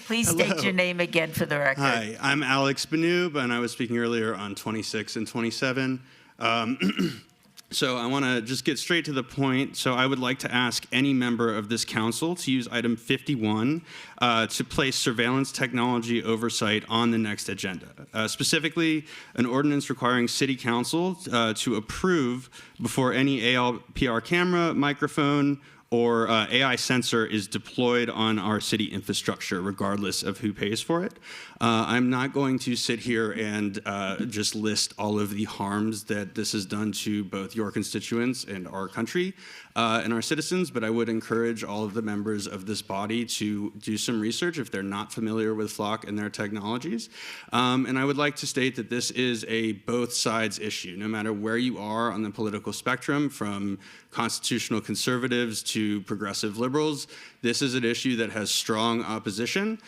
Please state your name again for the record. Hi, I'm Alex Benoob, and I was speaking earlier on 26 and 27. So I want to just get straight to the point. So I would like to ask any member of this council to use item 51 to place surveillance technology oversight on the next agenda. Specifically, an ordinance requiring city council to approve before any ALPR camera, microphone, or AI sensor is deployed on our city infrastructure, regardless of who pays for it. I'm not going to sit here and just list all of the harms that this has done to both your constituents and our country and our citizens, but I would encourage all of the members of this body to do some research if they're not familiar with Flock and their technologies. And I would like to state that this is a both sides issue, no matter where you are on the political spectrum, from constitutional conservatives to progressive liberals. This is an issue that has strong opposition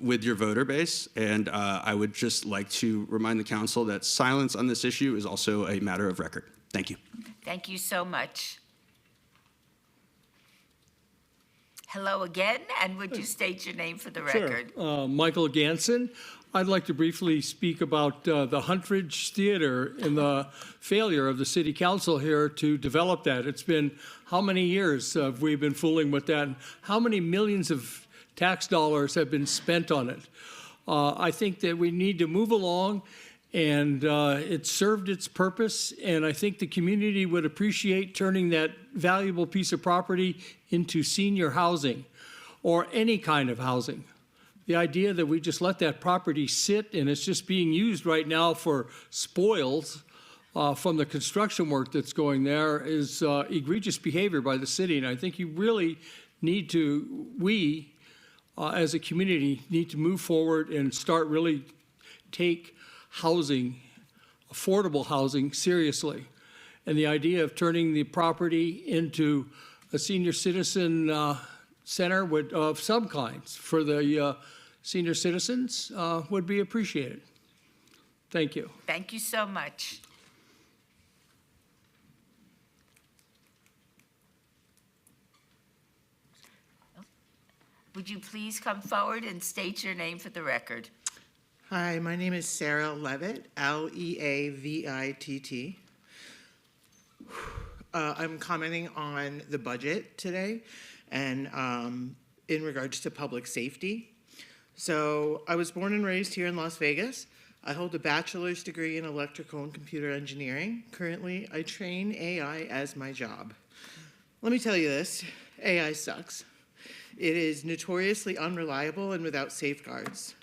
with your voter base, and I would just like to remind the council that silence on this issue is also a matter of record. Thank you. Thank you so much. Hello again, and would you state your name for the record? Sure. Michael Ganson. I'd like to briefly speak about the Huntridge Theater and the failure of the City Council here to develop that. It's been how many years have we been fooling with that? How many millions of tax dollars have been spent on it? I think that we need to move along, and it served its purpose, and I think the community would appreciate turning that valuable piece of property into senior housing or any kind of housing. The idea that we just let that property sit and it's just being used right now for spoils from the construction work that's going there is egregious behavior by the city. And I think you really need to, as a community, need to move forward and start really take housing, affordable housing, seriously. And the idea of turning the property into a senior citizen center of some kinds for the senior citizens would be appreciated. Thank you. Thank you so much. Would you please come forward and state your name for the record? Hi, my name is Sarah Levitt, Leavitt. I'm commenting on the budget today and in regards to public safety. So I was born and raised here in Las Vegas. I hold a bachelor's degree in electrical and computer engineering. Currently, I train AI as my job. Let me tell you this, AI sucks. It is notoriously unreliable and without safeguards.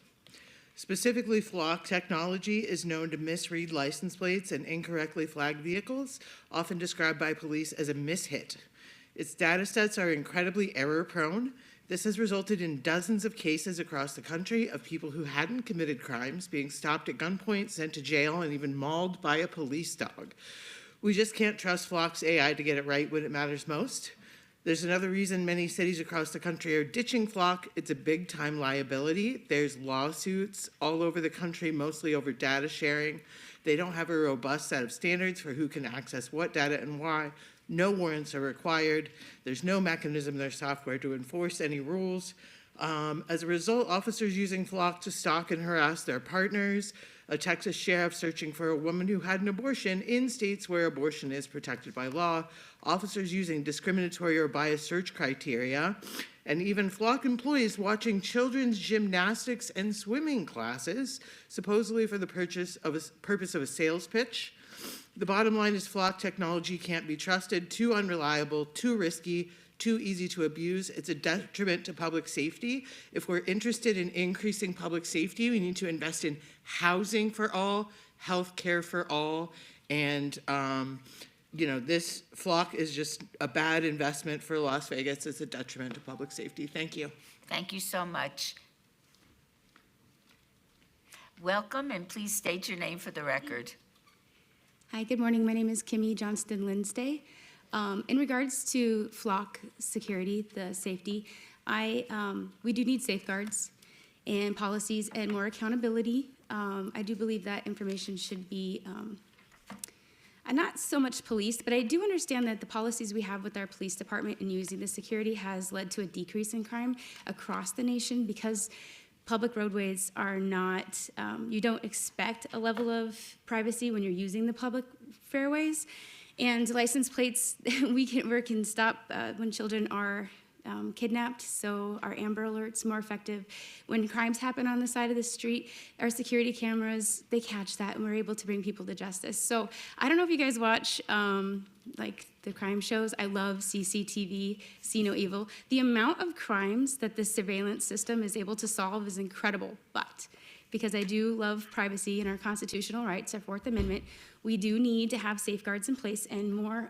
Specifically, Flock technology is known to misread license plates and incorrectly flag vehicles, often described by police as a mishit. Its data sets are incredibly error-prone. This has resulted in dozens of cases across the country of people who hadn't committed crimes being stopped at gunpoint, sent to jail, and even mauled by a police dog. We just can't trust Flock's AI to get it right when it matters most. There's another reason many cities across the country are ditching Flock. It's a big-time liability. There's lawsuits all over the country, mostly over data sharing. They don't have a robust set of standards for who can access what data and why. No warrants are required. There's no mechanism in their software to enforce any rules. As a result, officers using Flock to stalk and harass their partners, a Texas sheriff searching for a woman who had an abortion in states where abortion is protected by law, officers using discriminatory or biased search criteria, and even Flock employees watching children's gymnastics and swimming classes, supposedly for the purpose of a sales pitch. The bottom line is Flock technology can't be trusted, too unreliable, too risky, too easy to abuse. It's a detriment to public safety. If we're interested in increasing public safety, we need to invest in housing for all, health care for all, and this Flock is just a bad investment for Las Vegas. It's a detriment to public safety. Thank you. Thank you so much. Welcome, and please state your name for the record. Hi, good morning. My name is Kimmy Johnston Linsday. In regards to Flock security, the safety, we do need safeguards and policies and more accountability. I do believe that information should be not so much policed, but I do understand that the policies we have with our police department and using the security has led to a decrease in crime across the nation because public roadways are not, you don't expect a level of privacy when you're using the public fairways. And license plates, we can stop when children are kidnapped, so our Amber Alert's more effective. When crimes happen on the side of the street, our security cameras, they catch that, and we're able to bring people to justice. So I don't know if you guys watch like the crime shows. I love CCTV, See No Evil. The amount of crimes that this surveillance system is able to solve is incredible, but because I do love privacy and our constitutional rights, our Fourth Amendment, we do need to have safeguards in place and more,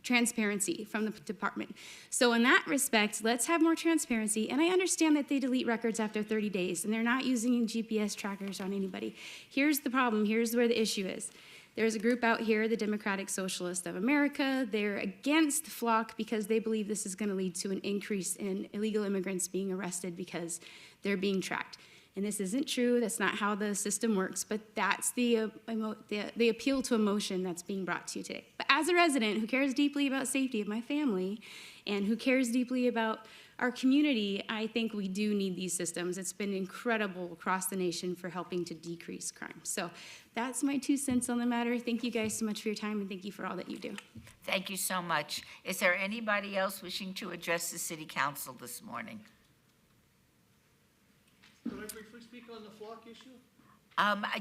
transparency from the department. So in that respect, let's have more transparency. And I understand that they delete records after 30 days and they're not using GPS trackers on anybody. Here's the problem, here's where the issue is. There's a group out here, the Democratic Socialists of America. They're against Flock because they believe this is going to lead to an increase in illegal immigrants being arrested because they're being tracked. And this isn't true. That's not how the system works. But that's the appeal to emotion that's being brought to you today. But as a resident who cares deeply about safety of my family and who cares deeply about our community, I think we do need these systems. It's been incredible across the nation for helping to decrease crime. So that's my 2 cents on the matter. Thank you guys so much for your time, and thank you for all that you do. Thank you so much. Is there anybody else wishing to address the City Council this morning? Could I briefly speak on the Flock issue?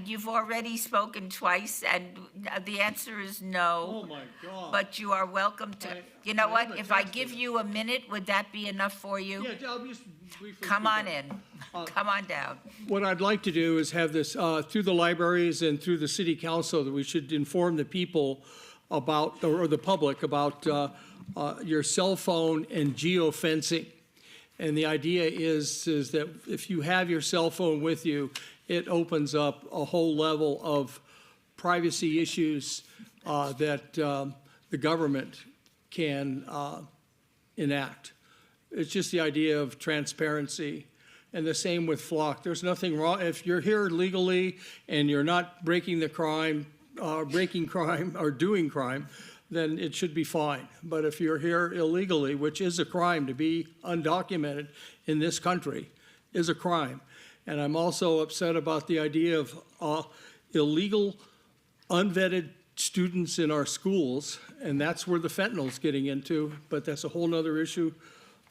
You've already spoken twice, and the answer is no. Oh, my God. But you are welcome to, you know what, if I give you a minute, would that be enough for you? Yeah, I'll just briefly. Come on in. Come on down. What I'd like to do is have this through the libraries and through the city council, that we should inform the people about, or the public about your cell phone and geofencing. And the idea is that if you have your cell phone with you, it opens up a whole level of privacy issues that the government can enact. It's just the idea of transparency. And the same with Flock. There's nothing wrong. If you're here legally and you're not breaking the crime, or doing crime, then it should be fine. But if you're here illegally, which is a crime, to be undocumented in this country is a crime. And I'm also upset about the idea of illegal, unvetted students in our schools, and that's where the fentanyl's getting into, but that's a whole nother issue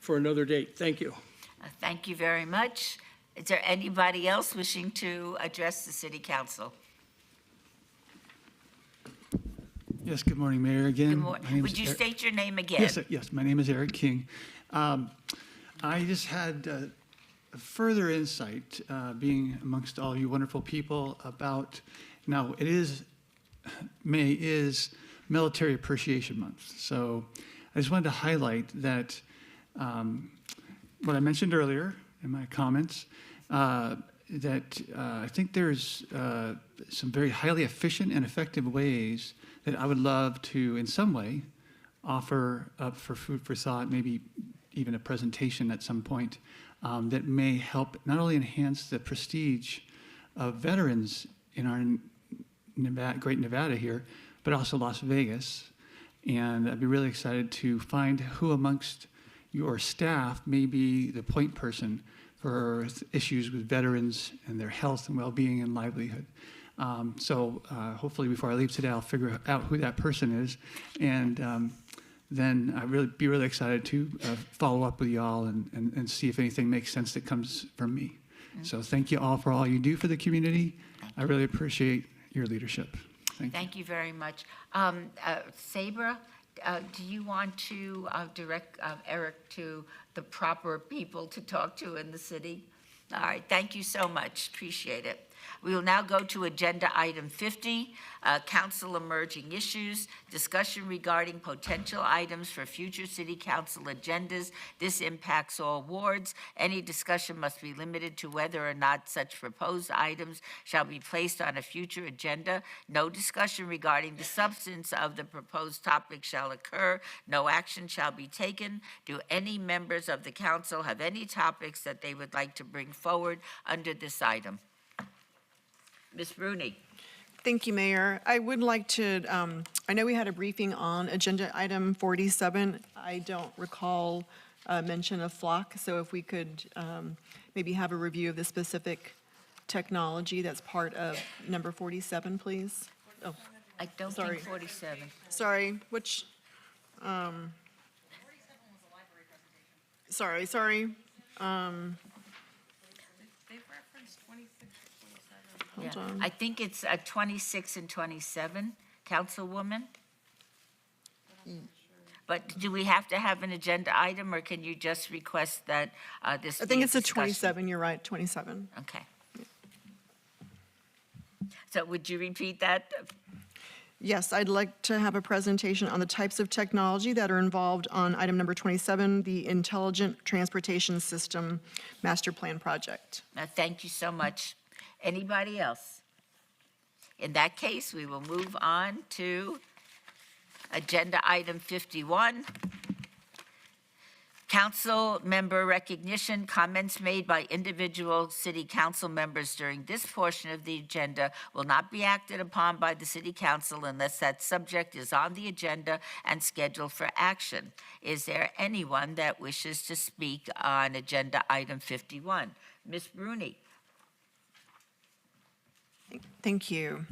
for another date. Thank you. Thank you very much. Is there anybody else wishing to address the City Council? Yes, good morning, Mayor, again. My name Would is you Eric- state your name again? Yes, my name is Eric King. I just had a further insight, being amongst all you wonderful people about, now, May is Military Appreciation Month. So I just wanted to highlight that what I mentioned earlier in my comments, that I think there's some very highly efficient and effective ways that I would love to, in some way, offer up for food for thought, maybe even a presentation at some point, that may help not only enhance the prestige of veterans in our great Nevada here, but also Las Vegas. And I'd be really excited to find who amongst your staff may be the point person for issues with veterans and their health and well-being and livelihood. So hopefully before I leave today, I'll figure out who that person is. And then I'd be really excited to follow up with y'all and see if anything makes sense that comes from me. So thank you all for all you do for the community. I really appreciate your leadership. Thank you very much. Sabra, do you want to direct Eric to the proper people to talk to in the city? All right, thank you so much. Appreciate it. We will now go to agenda item 50, council emerging issues, discussion regarding potential items for future city council agendas. This impacts all wards. Any discussion must be limited to whether or not such proposed items shall be placed on a future agenda. No discussion regarding the substance of the proposed topic shall occur. No action shall be taken. Do any members of the council have any topics that they would like to bring forward under this item? Ms. Rooney. Thank you, Mayor. I would like to, I know we had a briefing on agenda item 47. I don't recall mention of flock, so if we could maybe have a review of the specific technology that's part of number 47, please. Oh, I don't sorry. think 47. Sorry, which, sorry. They've referenced 26 or 27. Hold Yeah. on. I think it's 26 and 27, Councilwoman. But do we have to have an agenda item, or can you just request that this I be think a it's a discussion? 27, you're right, 27. Okay. So would you repeat that? Yes, I'd like to have a presentation on the types of technology that are involved on item number 27, the Intelligent Transportation System Master Plan Project. Thank you so much. Anybody else? In that case, we will move on to agenda item 51. Council member recognition. Comments made by individual city council members during this portion of the agenda will not be acted upon by the city council unless that subject is on the agenda and scheduled for action. Is there anyone that wishes to speak on agenda item 51? Ms. Rooney. Thank you.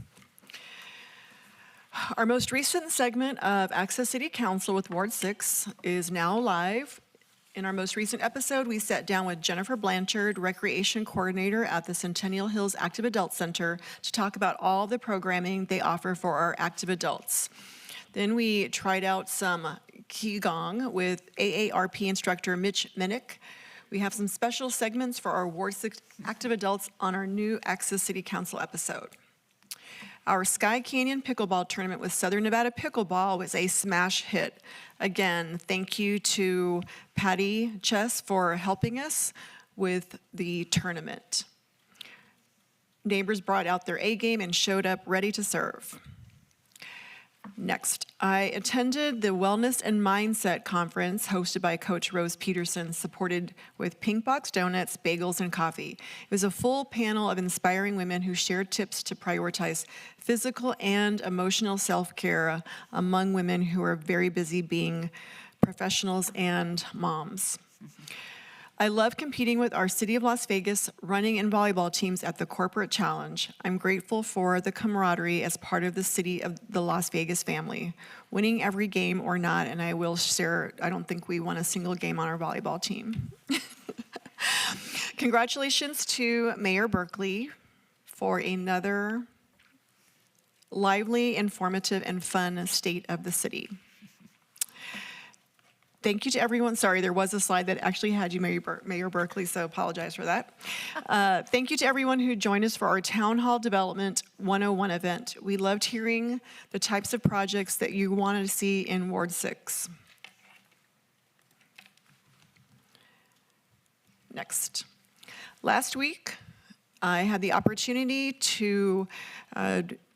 Our most recent segment of Access City Council with Ward 6 is now live. In our most recent episode, we sat down with Jennifer Blanchard, Recreation Coordinator at the Centennial Hills Active Adult Center, to talk about all the programming they offer for our active adults. Then we tried out some Qigong with AARP instructor Mitch Minnick. We have some special segments for our Ward 6 active adults on our new Access City Council episode. Our Sky Canyon Pickleball Tournament with Southern Nevada Pickleball was a smash hit. Again, thank you to Patty Chess for helping us with the tournament. Neighbors brought out their A game and showed up ready to serve. Next, I attended the Wellness and Mindset Conference hosted by Coach Rose Peterson, supported with Pink Box Donuts, bagels, and coffee. It was a full panel of inspiring women who shared tips to prioritize physical and emotional self-care among women who are very busy being professionals and moms. I love competing with our City of Las Vegas running and volleyball teams at the Corporate Challenge. I'm grateful for the camaraderie as part of the City of the Las Vegas family. Winning every game or not, and I will share, I don't think we won a single game on our volleyball team. Congratulations to Mayor Berkeley for another lively, informative, and fun state of the city. Thank you to everyone. Sorry, there was a slide that actually had you, Mayor Berkeley, so apologize for that. Thank you to everyone who joined us for our Town Hall Development 101 event. We loved hearing the types of projects that you wanted to see in Ward 6. Next. Last week, I had the opportunity to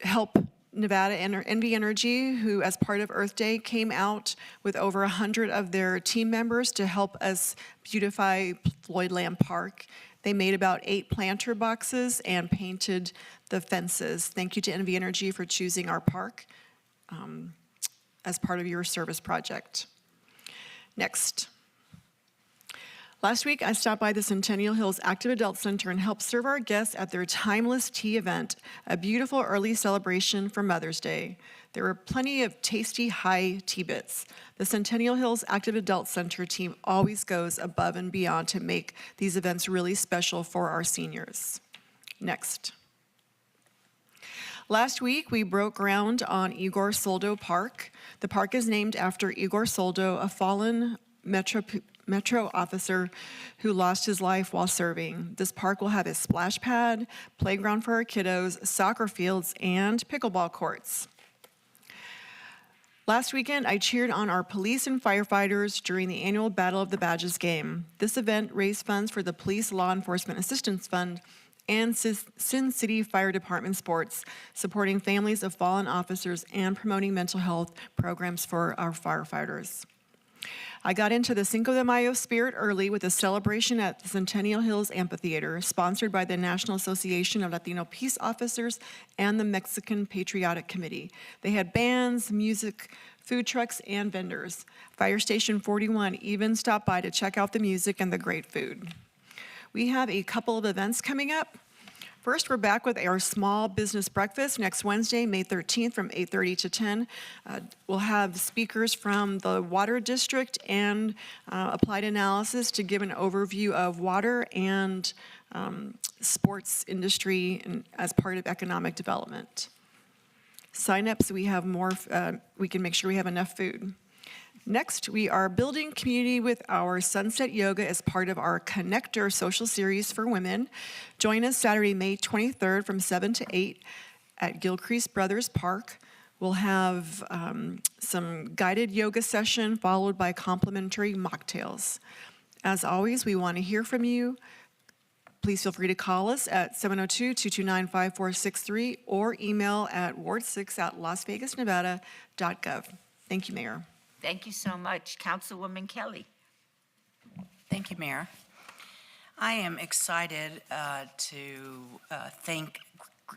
help Nevada NV Energy, who as part of Earth Day came out with over 100 of their team members to help us beautify Floyd Lamb Park. They made about 8 planter boxes and painted the fences. Thank you to NV Energy for choosing our park as part of your service project. Next. Last week, I stopped by the Centennial Hills Active Adult Center and helped serve our guests at their Timeless Tea event, a beautiful early celebration for Mother's Day. There were plenty of tasty high tea bits. The Centennial Hills Active Adult Center team always goes above and beyond to make these events really special for our seniors. Next. Last week, we broke ground on Igor Soldo Park. The park is named after Igor Soldo, a fallen Metro officer who lost his life while serving. This park will have a splash pad, playground for our kiddos, soccer fields, and pickleball courts. Last weekend, I cheered on our police and firefighters during the annual Battle of the Badges game. This event raised funds for the Police Law Enforcement Assistance Fund and Sin City Fire Department Sports, supporting families of fallen officers and promoting mental health programs for our firefighters. I got into the Cinco de Mayo spirit early with a celebration at the Centennial Hills Amphitheater, sponsored by the National Association of Latino Peace Officers and the Mexican Patriotic Committee. They had bands, music, food trucks, and vendors. Fire Station 41 even stopped by to check out the music and the great food. We have a couple of events coming up. First, we're back with our small business breakfast next Wednesday, May 13th from 8:30 to 10. We'll have speakers from the Water District and Applied Analysis to give an overview of water and sports industry as part of economic development. Sign-ups, we have more, we can make sure we have enough food. Next, we are building community with our Sunset Yoga as part of our Connector social series for women. Join us Saturday, May 23rd from 7 to 8 at Gilcrease Brothers Park. We'll have some guided yoga session followed by complimentary mocktails. As always, we want to hear from you. Please feel free to call us at 702-229-5463 or email at ward6@lasvegasnevada.gov. Thank you, Mayor. Thank you so much. Councilwoman Kelly. Thank you, Mayor. I am excited to thank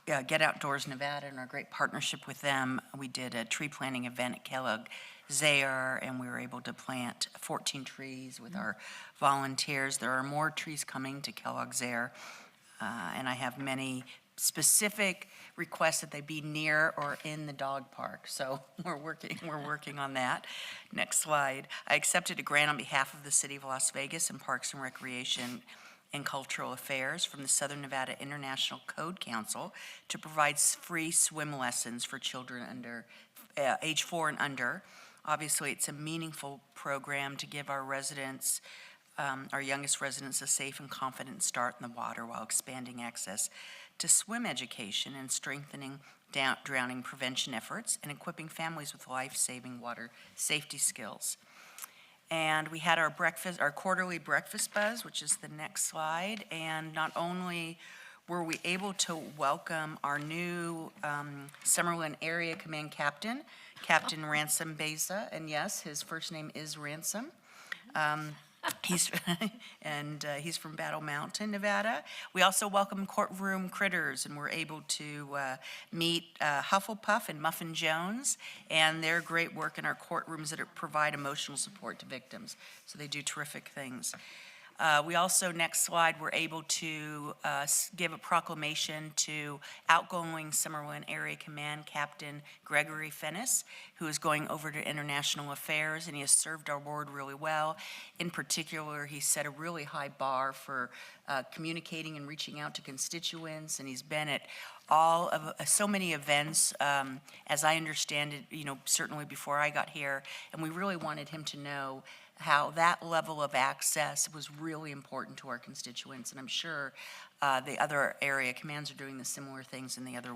Get Outdoors Nevada and our great partnership with them. We did a tree planting event at Kellogg Zaire, and we were able to plant 14 trees with our volunteers. There are more trees coming to Kellogg Zaire, and I have many specific requests that they be near or in the dog park. So we're working on that. Next slide. I accepted a grant on behalf of the City of Las Vegas and Parks and Recreation and Cultural Affairs from the Southern Nevada International Code Council to provide free swim lessons for children under age 4 and under. Obviously, it's a meaningful program to give our residents, our youngest residents, a safe and confident start in the water while expanding access to swim education and strengthening drowning prevention efforts and equipping families with life-saving water safety skills. And we had our quarterly breakfast buzz, which is the next slide. And not only were we able to welcome our new Summerlin Area Command Captain, Captain Ransom Beza, and yes, his first name is Ransom. He's from Battle Mountain, Nevada. We also welcome Courtroom Critters, and we're able to meet Hufflepuff and Muffin Jones and their great work in our courtrooms that provide emotional support to victims. So they do terrific things. We also, next slide, were able to give a proclamation to outgoing Summerlin Area Command Captain Gregory Fennis, who is going over to International Affairs, and he has served our ward really well. In particular, he set a really high bar for communicating and reaching out to constituents, and he's been at all of so many events, as I understand it, certainly before I got here, and we really wanted him to know how that level of access was really important to our constituents, and I'm sure the other area commands are doing the similar things in the other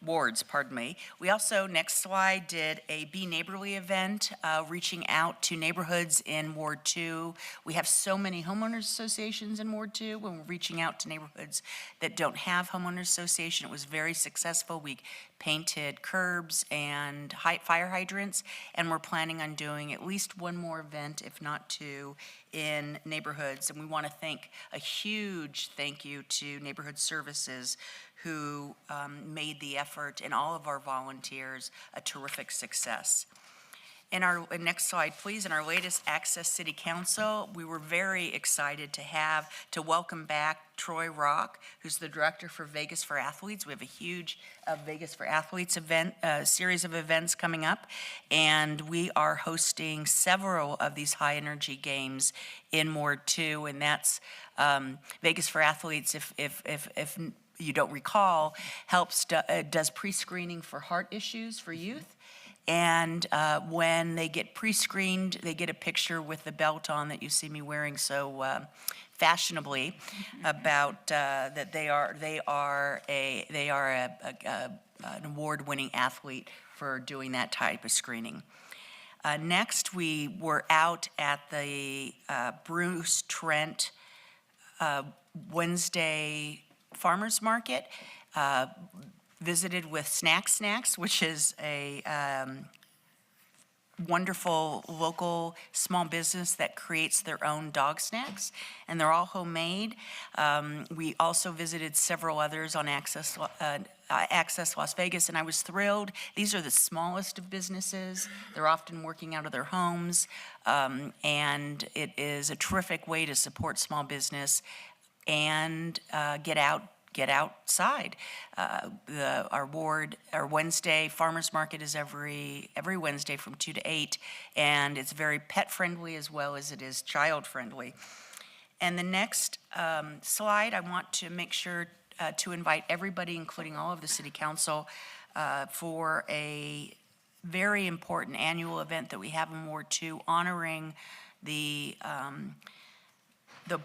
wards, pardon me. We also, next slide, did a Be Neighborly event, reaching out to neighborhoods in Ward 2. We have so many homeowners associations in Ward 2. When we're reaching out to neighborhoods that don't have homeowners association, it was very successful. We painted curbs and fire hydrants, and we're planning on doing at least one more event, if not two, in neighborhoods. And we want to thank a huge thank you to Neighborhood Services, who made the effort, and all of our volunteers a terrific success. In our next slide, please. In our latest Access City Council, we were very excited to welcome back Troy Rock, who's the director for Vegas for Athletes. We have a huge Vegas for Athletes event, series of events coming up, and we are hosting several of these high energy games in Ward 2, and that's Vegas for Athletes. If you don't recall, does pre-screening for heart issues for youth. And when they get pre-screened, they get a picture with the belt on that you see me wearing so fashionably about that they are an award-winning athlete for doing that type of screening. Next, we were out at the Bruce Trent Wednesday Farmers Market, visited with Snacks, which is a wonderful local small business that creates their own dog snacks, and they're all homemade. We also visited several others on Access Las Vegas, and I was thrilled. These are the smallest of businesses. They're often working out of their homes, and it is a terrific way to support small business and get outside. Our Wednesday farmers market is every Wednesday from 2 to 8, and it's very pet friendly as well as it is child friendly. And the next slide, I want to make sure to invite everybody, including all of the city council, for a very important annual event that we have in Ward 2, honoring the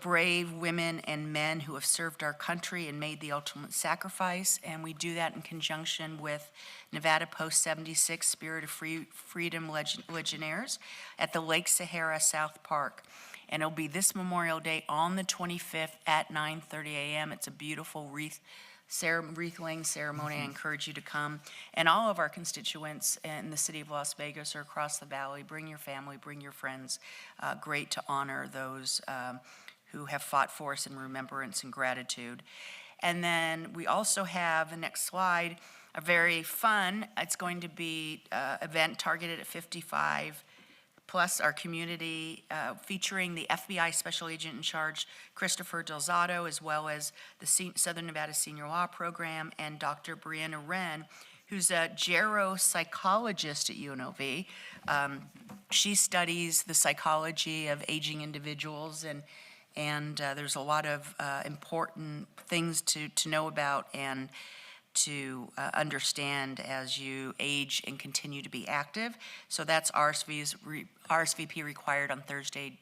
brave women and men who have served our country and made the ultimate sacrifice. And we do that in conjunction with Nevada Post 76 Spirit of Freedom Legionnaires at the Lake Sahara South Park. And it'll be this Memorial Day on the 25th at 9:30 a.m. It's a beautiful wreath-laying ceremony. I encourage you to come. And all of our constituents in the city of Las Vegas or across the valley, bring your family, bring your friends. Great to honor those who have fought for us in remembrance and gratitude. And then we also have, the next slide, a very fun, it's going to be event targeted at 55 plus our community, featuring the FBI Special Agent in Charge, Christopher Delzato, as well as the Southern Nevada Senior Law Program, and Dr. Brianna Wren, who's a geropsychologist at UNLV. She studies the psychology of aging individuals, and there's a lot of important things to know about and to understand as you age and continue to be active. So that's RSVP required on Thursday,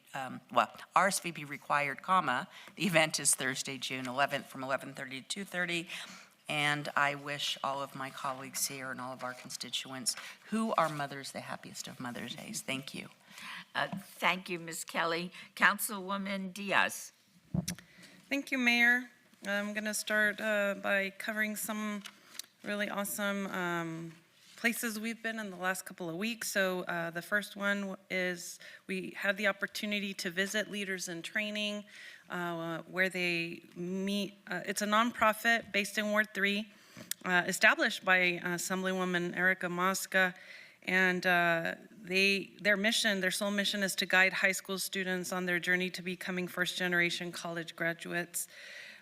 RSVP required, the event is Thursday, June 11th from 11:30 to 2:30. And I wish all of my colleagues here and all of our constituents who are mothers the happiest of Mother's Days. Thank you. Thank you, Ms. Kelly. Councilwoman Diaz. Thank you, Mayor. I'm going to start by covering some really awesome places we've been in the last couple of weeks. So the first one is we had the opportunity to visit Leaders in Training, where they meet. It's a nonprofit based in Ward 3, established by Assemblywoman Erica Mosca, and their sole mission is to guide high school students on their journey to becoming first-generation college graduates.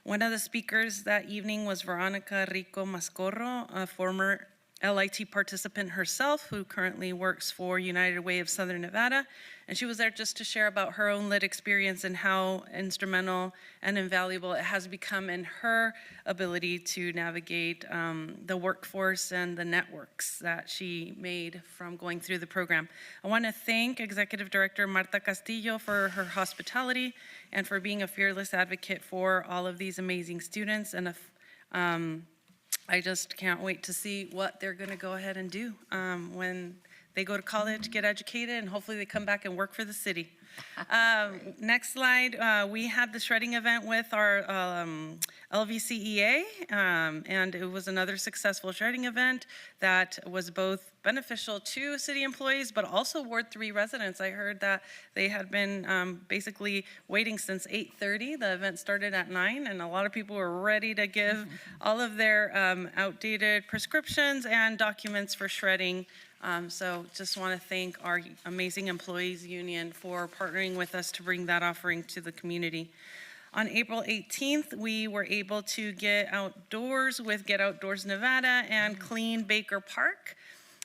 One of the speakers that evening was Veronica Rico Mascorro, a former LIT participant herself, who currently works for United Way of Southern Nevada. And she was there just to share about her own lit experience and how instrumental and invaluable it has become in her ability to navigate the workforce and the networks that she made from going through the program. I want to thank Executive Director Marta Castillo for her hospitality and for being a fearless advocate for all of these amazing students. And I just can't wait to see what they're going to go ahead and do when they go to college, get educated, and hopefully they come back and work for the city. Next slide, we had the shredding event with our LVCEA, and it was another successful shredding event that was both beneficial to city employees, but also Ward 3 residents. I heard that they had been basically waiting since 8:30. The event started at 9, and a lot of people were ready to give all of their outdated prescriptions and documents for shredding. So just want to thank our amazing employees union for partnering with us to bring that offering to the community. On April 18th, we were able to get outdoors with Get Outdoors Nevada and clean Baker Park.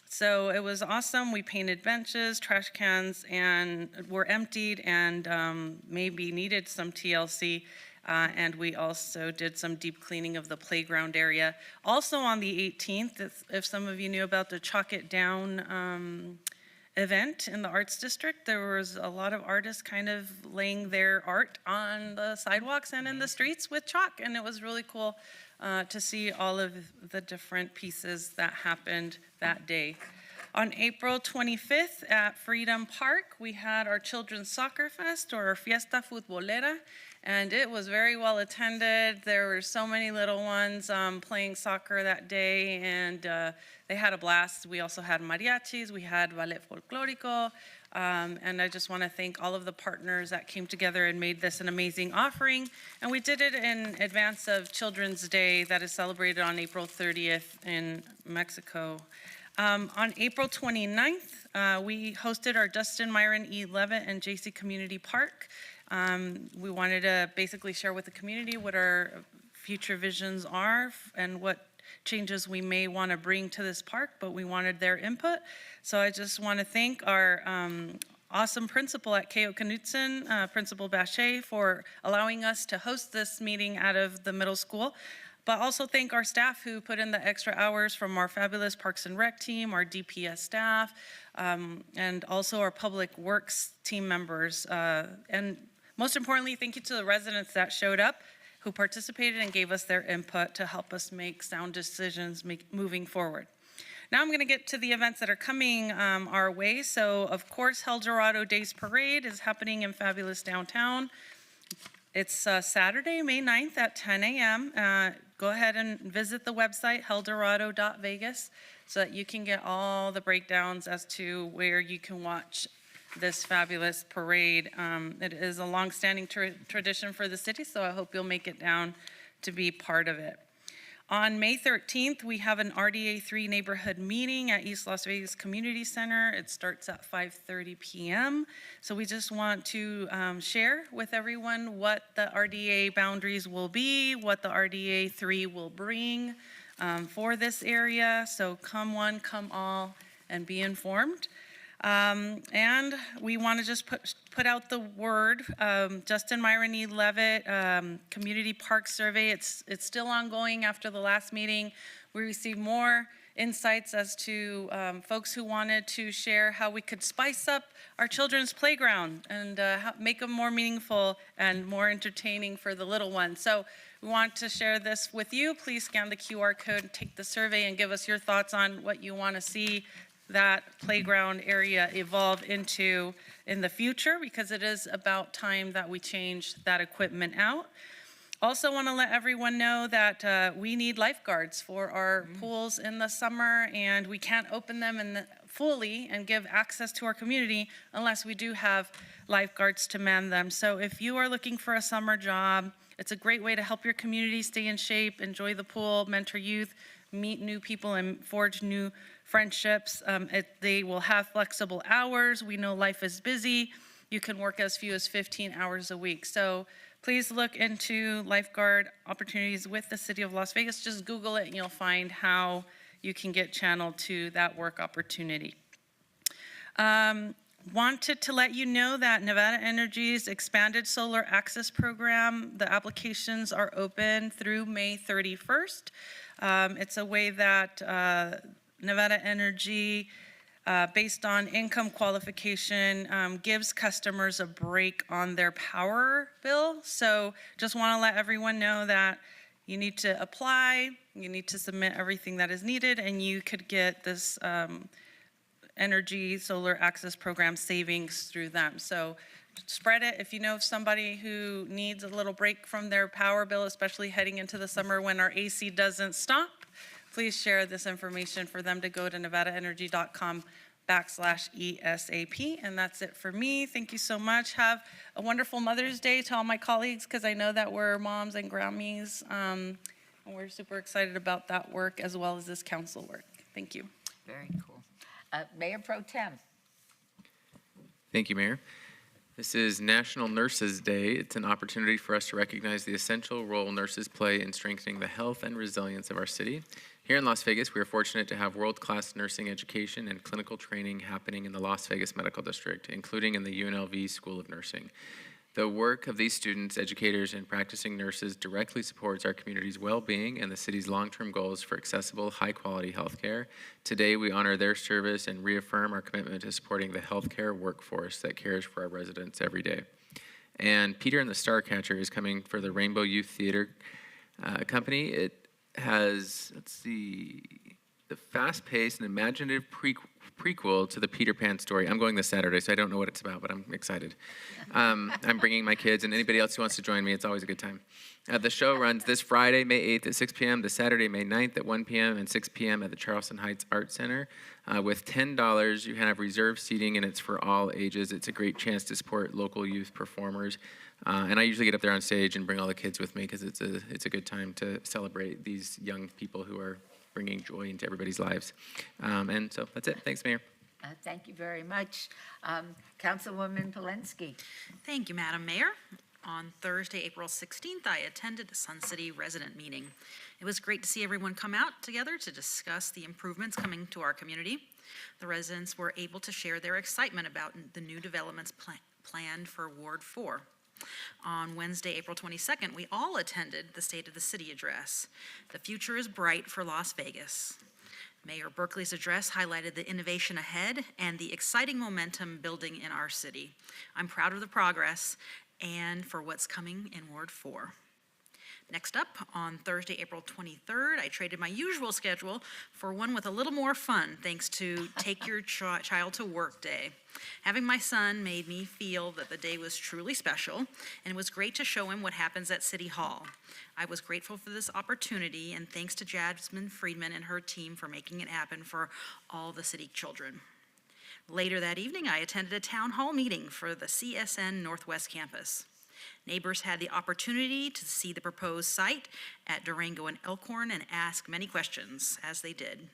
So it was awesome. We painted benches, trash cans, and were emptied and maybe needed some TLC. And we also did some deep cleaning of the playground area. Also on the 18th, if some of you knew about the Chalk It Down event in the Arts District, there was a lot of artists kind of laying their art on the sidewalks and in the streets with chalk, and it was really cool to see all of the different pieces that happened that day. On April 25th at Freedom Park, we had our Children's Soccer Fest, or our Fiesta Futbolera, and it was very well attended. There were so many little ones playing soccer that day, and they had a blast. We also had mariachis, we had ballet folklorico, and I just want to thank all of the partners that came together and made this an amazing offering. And we did it in advance of Children's Day that is celebrated on April 30th in Mexico. On April 29th, we hosted our Justin Myron E. Levitt and JC Community Park. We wanted to basically share with the community what our future visions are and what changes we may want to bring to this park, but we wanted their input. So I just want to thank our awesome principal at K.O. Knutson, Principal Bachet, for allowing us to host this meeting out of the middle school. But also thank our staff who put in the extra hours, from our fabulous Parks and Rec team, our DPS staff, and also our Public Works team members. And most importantly, thank you to the residents that showed up, who participated and gave us their input to help us make sound decisions moving forward. Now I'm going to get to the events that are coming our way. So, of course, El Dorado Days Parade is happening in fabulous downtown. It's Saturday, May 9th at 10 a.m. Go ahead and visit the website, eldorado.vegas, so that you can get all the breakdowns as to where you can watch this fabulous parade. It is a long-standing tradition for the city, so I hope you'll make it down to be part of it. On May 13th, we have an RDA 3 neighborhood meeting at East Las Vegas Community Center. It starts at 5:30 p.m. So we just want to share with everyone what the RDA boundaries will be, what the RDA 3 will bring for this area. So come one, come all, and be informed. And we want to just put out the word, Justin Myron E. Levitt Community Park Survey. It's still ongoing after the last meeting. We received more insights as to folks who wanted to share how we could spice up our children's playground and make them more meaningful and more entertaining for the little ones. So we want to share this with you. Please scan the QR code, take the survey, and give us your thoughts on what you want to see that playground area evolve into in the future, because it is about time that we change that equipment out. Also want to let everyone know that we need lifeguards for our pools in the summer, and we can't open them fully and give access to our community unless we do have lifeguards to man them. So if you are looking for a summer job, it's a great way to help your community stay in shape, enjoy the pool, mentor youth, meet new people, and forge new friendships. They will have flexible hours. We know life is busy. You can work as few as 15 hours a week. So please look into lifeguard opportunities with the City of Las Vegas. Just Google it and you'll find how you can get channeled to that work opportunity. Wanted to let you know that Nevada Energy's expanded solar access program, the applications are open through May 31st. It's a way that Nevada Energy, based on income qualification, gives customers a break on their power bill. So just want to let everyone know that you need to apply, you need to submit everything that is needed, and you could get this Energy Solar Access Program savings through them. So spread it. If you know of somebody who needs a little break from their power bill, especially heading into the summer when our AC doesn't stop, please share this information for them to go to nevadaenergy.com/ESAP. And that's it for me. Thank you so much. Have a wonderful Mother's Day to all my colleagues, because I know that we're moms and Grammies. And we're super excited about that work as well as this council work. Thank you. Very cool. Mayor Pro Tem. Thank you, Mayor. This is National Nurses Day. It's an opportunity for us to recognize the essential role nurses play in strengthening the health and resilience of our city. Here in Las Vegas, we are fortunate to have world-class nursing education and clinical training happening in the Las Vegas Medical District, including in the UNLV School of Nursing. The work of these students, educators, and practicing nurses directly supports our community's well-being and the city's long-term goals for accessible, high-quality healthcare. Today, we honor their service and reaffirm our commitment to supporting the healthcare workforce that cares for our residents every day. And Peter and the Starcatcher is coming for the Rainbow Youth Theater Company. It has, the fast-paced and imaginative prequel to the Peter Pan story. I'm going this Saturday, so I don't know what it's about, but I'm excited. I'm bringing my kids and anybody else who wants to join me. It's always a good time. The show runs this Friday, May 8th at 6 p.m., this Saturday, May 9th at 1 p.m., and 6 p.m. at the Charleston Heights Art Center. With $10, you can have reserved seating, and it's for all ages. It's a great chance to support local youth performers. And I usually get up there on stage and bring all the kids with me because it's a good time to celebrate these young people who are bringing joy into everybody's lives. And so that's it. Thanks, Mayor. Thank you very much. Councilwoman Polensky. Thank you, Madam Mayor. On Thursday, April 16th, I attended a Sun City resident meeting. It was great to see everyone come out together to discuss the improvements coming to our community. The residents were able to share their excitement about the new developments planned for Ward 4. On Wednesday, April 22nd, we all attended the State of the City address. The future is bright for Las Vegas. Mayor Berkeley's address highlighted the innovation ahead and the exciting momentum building in our city. I'm proud of the progress and for what's coming in Ward 4. Next up, on Thursday, April 23rd, I traded my usual schedule for one with a little more fun, thanks to Take Your Child to Work Day. Having my son made me feel that the day was truly special, and it was great to show him what happens at City Hall. I was grateful for this opportunity, and thanks to Jasmine Friedman and her team for making it happen for all the city children. Later that evening, I attended a town hall meeting for the CSN Northwest Campus. Neighbors had the opportunity to see the proposed site at Durango and Elkhorn and ask many questions, as they did.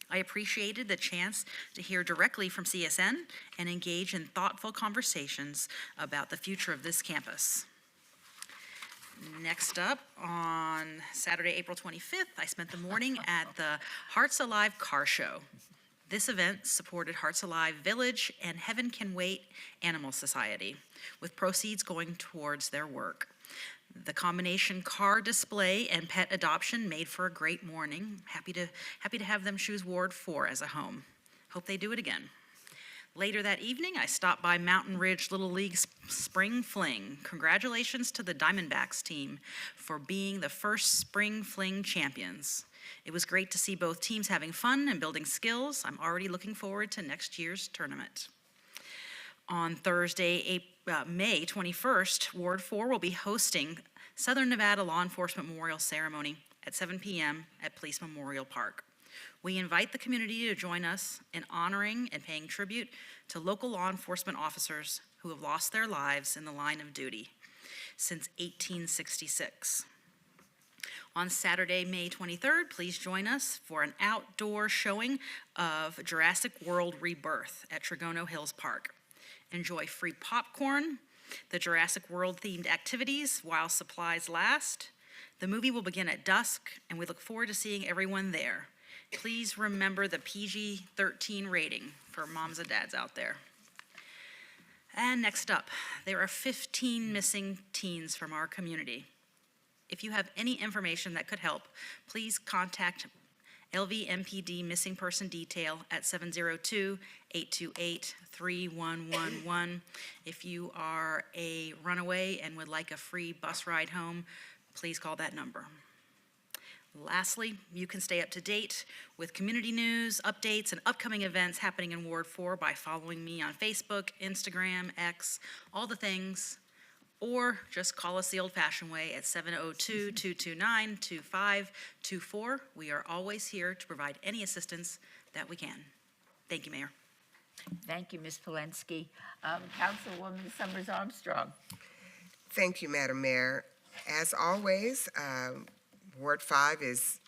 I appreciated the chance to hear directly from CSN and engage in thoughtful conversations about the future of this campus. Next up, on Saturday, April 25th, I spent the morning at the Hearts Alive Car Show. This event supported Hearts Alive Village and Heaven Can Wait Animal Society, with proceeds going towards their work. The combination car display and pet adoption made for a great morning. Happy to have them choose Ward 4 as a home. Hope they do it again. Later that evening, I stopped by Mountain Ridge Little League Spring Fling. Congratulations to the Diamondbacks team for being the first Spring Fling champions. It was great to see both teams having fun and building skills. I'm already looking forward to next year's tournament. On Thursday, May 21st, Ward 4 will be hosting Southern Nevada Law Enforcement Memorial Ceremony at 7 p.m. at Police Memorial Park. We invite the community to join us in honoring and paying tribute to local law enforcement officers who have lost their lives in the line of duty since 1866. On Saturday, May 23rd, please join us for an outdoor showing of Jurassic World Rebirth at Tregono Hills Park. Enjoy free popcorn, the Jurassic World themed activities while supplies last. The movie will begin at dusk, and we look forward to seeing everyone there. Please remember the PG-13 rating for moms and dads out there. And next up, there are 15 missing teens from our community. If you have any information that could help, please contact LVMPD Missing Person Detail at 702-828-3111. If you are a runaway and would like a free bus ride home, please call that number. Lastly, you can stay up to date with community news, updates, and upcoming events happening in Ward 4 by following me on Facebook, Instagram, X, all the things, or just call us the old-fashioned way at 702-229-2524. We are always here to provide any assistance that we can. Thank you, Mayor. Thank you, Ms. Polensky. Councilwoman Summers Armstrong. Thank you, Madam Mayor. As always, Ward 5 is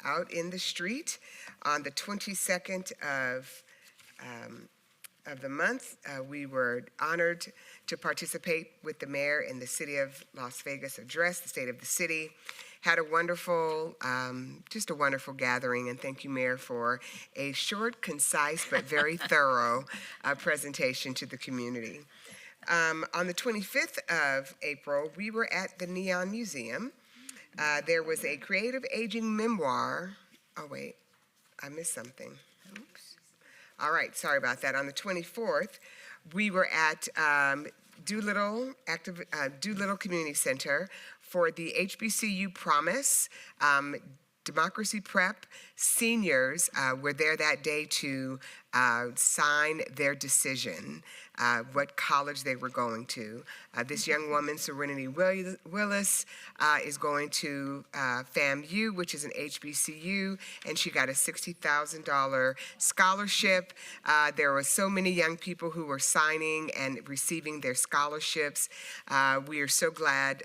out in the street on the 22nd of the month. We were honored to participate with the mayor in the City of Las Vegas address, the state of the city. Had a wonderful, just a wonderful gathering, and thank you, Mayor, for a short, concise, but very thorough presentation to the community. On the 25th of April, we were at the Neon Museum. There was a creative aging memoir. Oh, wait, I missed something. Oops. All right, sorry about that. On the 24th, we were at Doolittle Community Center for the HBCU Promise Democracy Prep seniors were there that day to sign their decision, what college they were going to. This young woman, Serenity Willis, is going to FAMU, which is an HBCU, and she got a $60,000 scholarship. There were so many young people who were signing and receiving their scholarships. We are so glad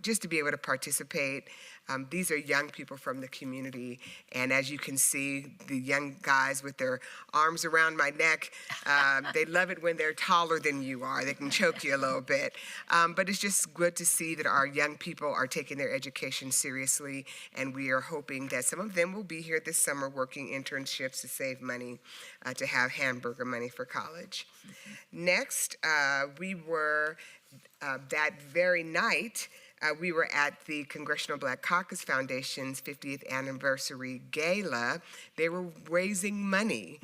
just to be able to participate. These are young people from the community, and as you can see, the young guys with their arms around my neck, they love it when they're taller than you are. They can choke you a little bit. But it's just good to see that our young people are taking their education seriously, and we are hoping that some of them will be here this summer working internships to save money, to have hamburger money for college. Next, we were, that very night, we were at the Congressional Black Caucus Foundation's 50th anniversary gala. They were raising money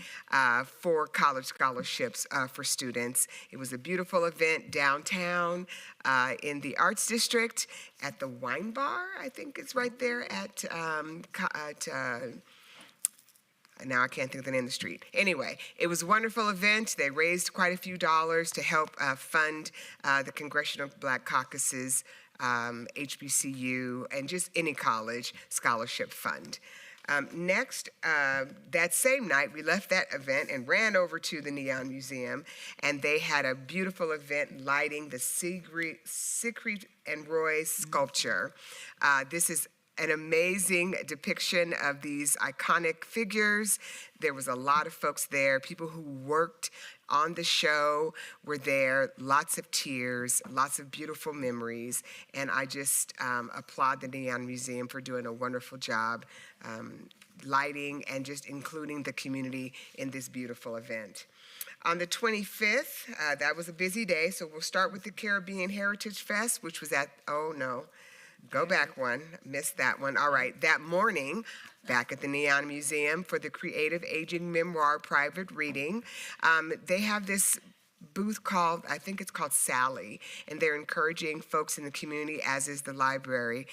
for college scholarships for students. It was a beautiful event downtown in the Arts District at the Wine Bar. I think it's right there at now I can't think of the name of the street. Anyway, it was a wonderful event. They raised quite a few dollars to help fund the Congressional Black Caucus's HBCU, and just any college scholarship fund. Next, that same night, we left that event and ran over to the Neon Museum, and they had a beautiful event lighting the Siegfried and Roy sculpture. This is an amazing depiction of these iconic figures. There was a lot of folks there, people who worked on the show were there, lots of tears, lots of beautiful memories, and I just applaud the Neon Museum for doing a wonderful job lighting and just including the community in this beautiful event. On the 25th, that was a busy day, so we'll start with the Caribbean Heritage Fest, which was at, oh no, go back one, missed that one. All right, that morning, back at the Neon Museum for the Creative Aging Memoir Private Reading. They have this booth called, I think it's called Sally, and they're encouraging folks in the community, as is the library,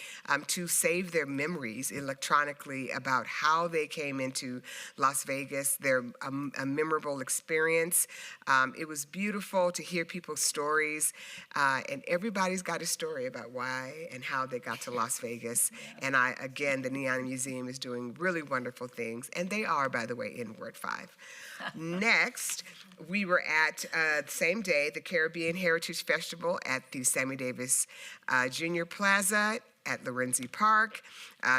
to save their memories electronically about how they came into Las Vegas, their a memorable experience. It was beautiful to hear people's stories, and everybody's got a story about why and how they got to Las Vegas. And again, the Neon Museum is doing really wonderful things, and they are, by the way, in Ward 5. Next, we were at, the same day, the Caribbean Heritage Festival at the Sammy Davis Jr. Plaza at Lorenzi Park.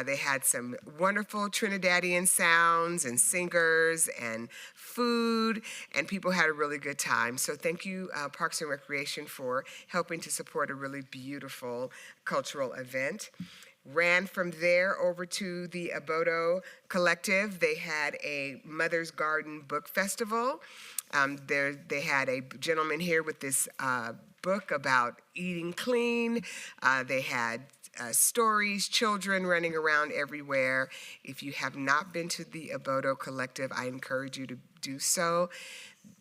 They had some wonderful Trinidadian sounds and singers and food, and people had a really good time. So thank you, Parks and Recreation, for helping to support a really beautiful cultural event. Ran from there over to the Aboto Collective. They had a Mother's Garden Book Festival. They had a gentleman here with this book about eating clean. They had stories, children running around everywhere. If you have not been to the Aboto Collective, I encourage you to do so.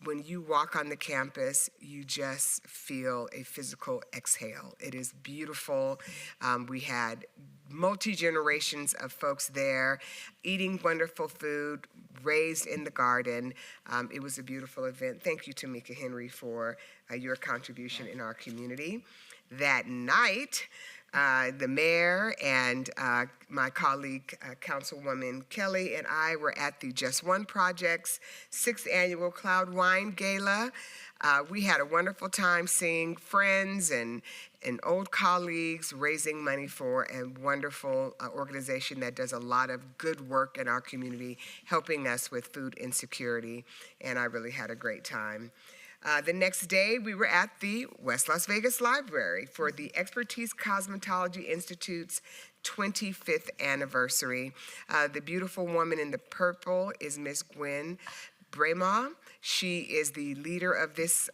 When you walk on the campus, you just feel a physical exhale. It is beautiful. We had multi-generations of folks there eating wonderful food, raised in the garden. It was a beautiful event. Thank you, Tamika Henry, for your contribution in our community. That night, the mayor and my colleague, Councilwoman Kelly, and I were at the Just One Project's 6th Annual Cloud Wine Gala. We had a wonderful time seeing friends and old colleagues raising money for a wonderful organization that does a lot of good work in our community, helping us with food insecurity, and I really had a great time. The next day, we were at the West Las Vegas Library for the Expertise Cosmetology Institute's 25th anniversary. The beautiful woman in the purple is Miss Gwen Brema. She is the leader of this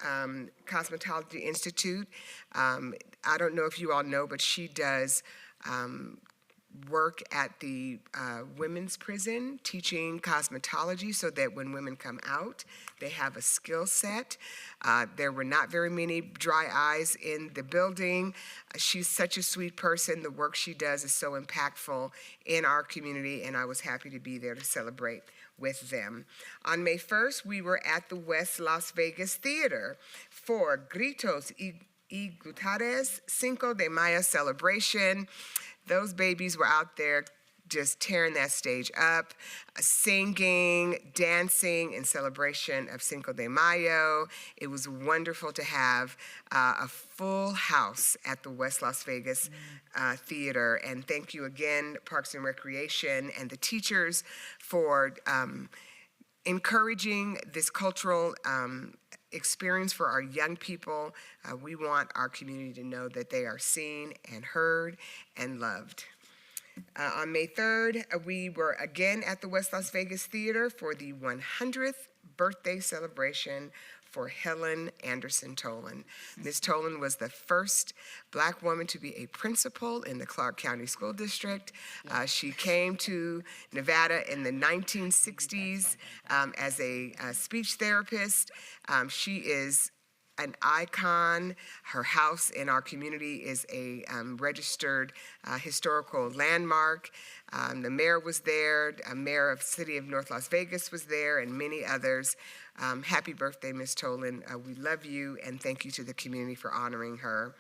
Cosmetology Institute. I don't know if you all know, but she does work at the women's prison teaching cosmetology so that when women come out, they have a skill set. There were not very many dry eyes in the building. She's such a sweet person. The work she does is so impactful in our community, and I was happy to be there to celebrate with them. On May 1st, we were at the West Las Vegas Theater for Gritos y Gutares Cinco de Mayo celebration. Those babies were out there just tearing that stage up, singing, dancing in celebration of Cinco de Mayo. It was wonderful to have a full house at the West Las Vegas Theater. And thank you again, Parks and Recreation and the teachers for encouraging this cultural experience for our young people. We want our community to know that they are seen and heard and loved. On May 3rd, we were again at the West Las Vegas Theater for the 100th birthday celebration for Helen Anderson Tolan. Ms. Tolan was the first Black woman to be a principal in the Clark County School District. She came to Nevada in the 1960s as a speech therapist. She is an icon. Her house in our community is a registered historical landmark. The mayor was there, mayor of the city of North Las Vegas was there, and many others. Happy birthday, Ms. Tolan. We love you, and thank you to the community for honoring her.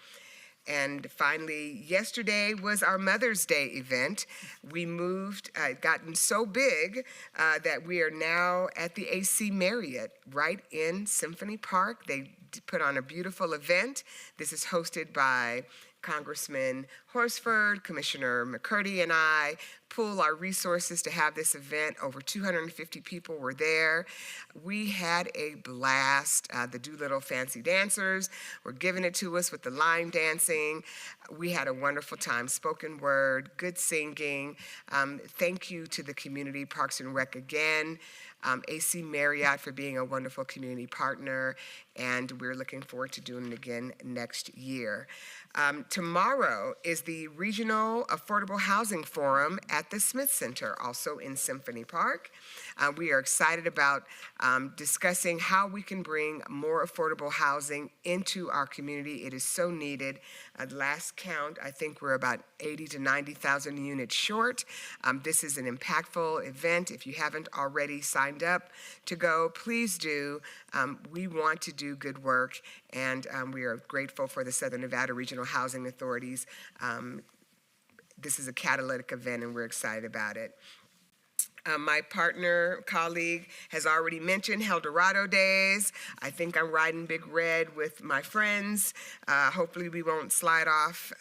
And finally, yesterday was our Mother's Day event. We moved, gotten so big that we are now at the AC Marriott right in Symphony Park. They put on a beautiful event. This is hosted by Congressman Horsford, Commissioner McCurdy, and I pool our resources to have this event. Over 250 people were there. We had a blast. The Doolittle Fancy Dancers were giving it to us with the line dancing. We had a wonderful time. Spoken word, good singing. Thank you to the community, Parks and Rec again. AC Marriott for being a wonderful community partner, and we're looking forward to doing it again next year. Tomorrow is the Regional Affordable Housing Forum at the Smith Center, also in Symphony Park. We are excited about discussing how we can bring more affordable housing into our community. It is so needed. At last count, I think we're about 80 to 90,000 units short. This is an impactful event. If you haven't already signed up to go, please do. We want to do good work, and we are grateful for the Southern Nevada Regional Housing Authorities. This is a catalytic event, and we're excited about it. My partner, colleague, has already mentioned Eldorado Days. I think I'm riding Big Red with my friends. Hopefully we won't slide off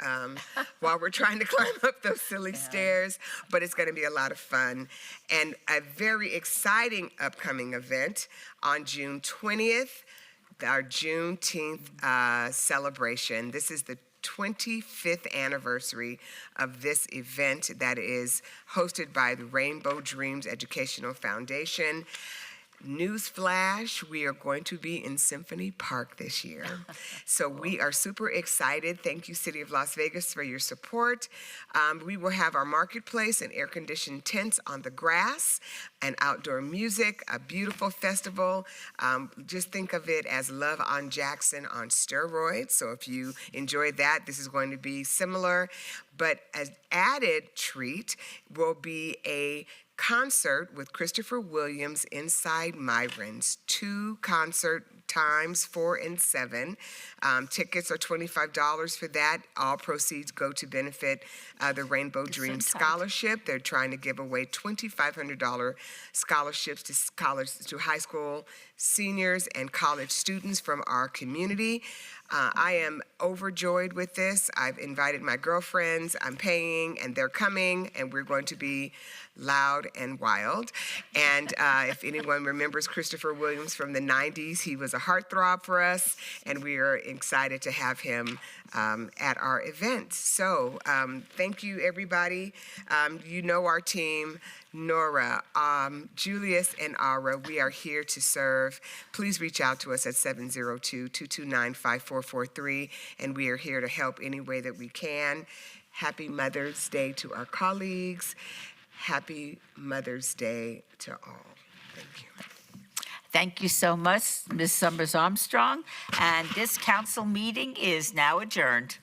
while we're trying to climb up those silly stairs, but it's going to be a lot of fun. And a very exciting upcoming event on June 20th, our Juneteenth celebration. This is the 25th anniversary of this event that is hosted by the Rainbow Dreams Educational Foundation. Newsflash, we are going to be in Symphony Park this year. So we are super excited. Thank you, City of Las Vegas, for your support. We will have our marketplace and air-conditioned tents on the grass and outdoor music, a beautiful festival. Just think of it as Love on Jackson on steroids. So if you enjoyed that, this is going to be similar. But an added treat will be a concert with Christopher Williams inside Myron's. 2 concert times, 4 and 7. Tickets are $25 for that. All proceeds go to benefit the Rainbow Dreams Scholarship. They're trying to give away $2,500 scholarships to high school seniors and college students from our community. I am overjoyed with this. I've invited my girlfriends, I'm paying, and they're coming, and we're going to be loud and wild. And if anyone remembers Christopher Williams from the 90s, he was a heartthrob for us, and we are excited to have him at our event. So thank you, everybody. You know our team. Nora, Julius, and Ara, we are here to serve. Please reach out to us at 702-229-5443, and we are here to help any way that we can. Happy Mother's Day to our colleagues. Happy Mother's Day to all. Thank you. Thank you so much, Ms. Summers Armstrong. And this council meeting is now adjourned.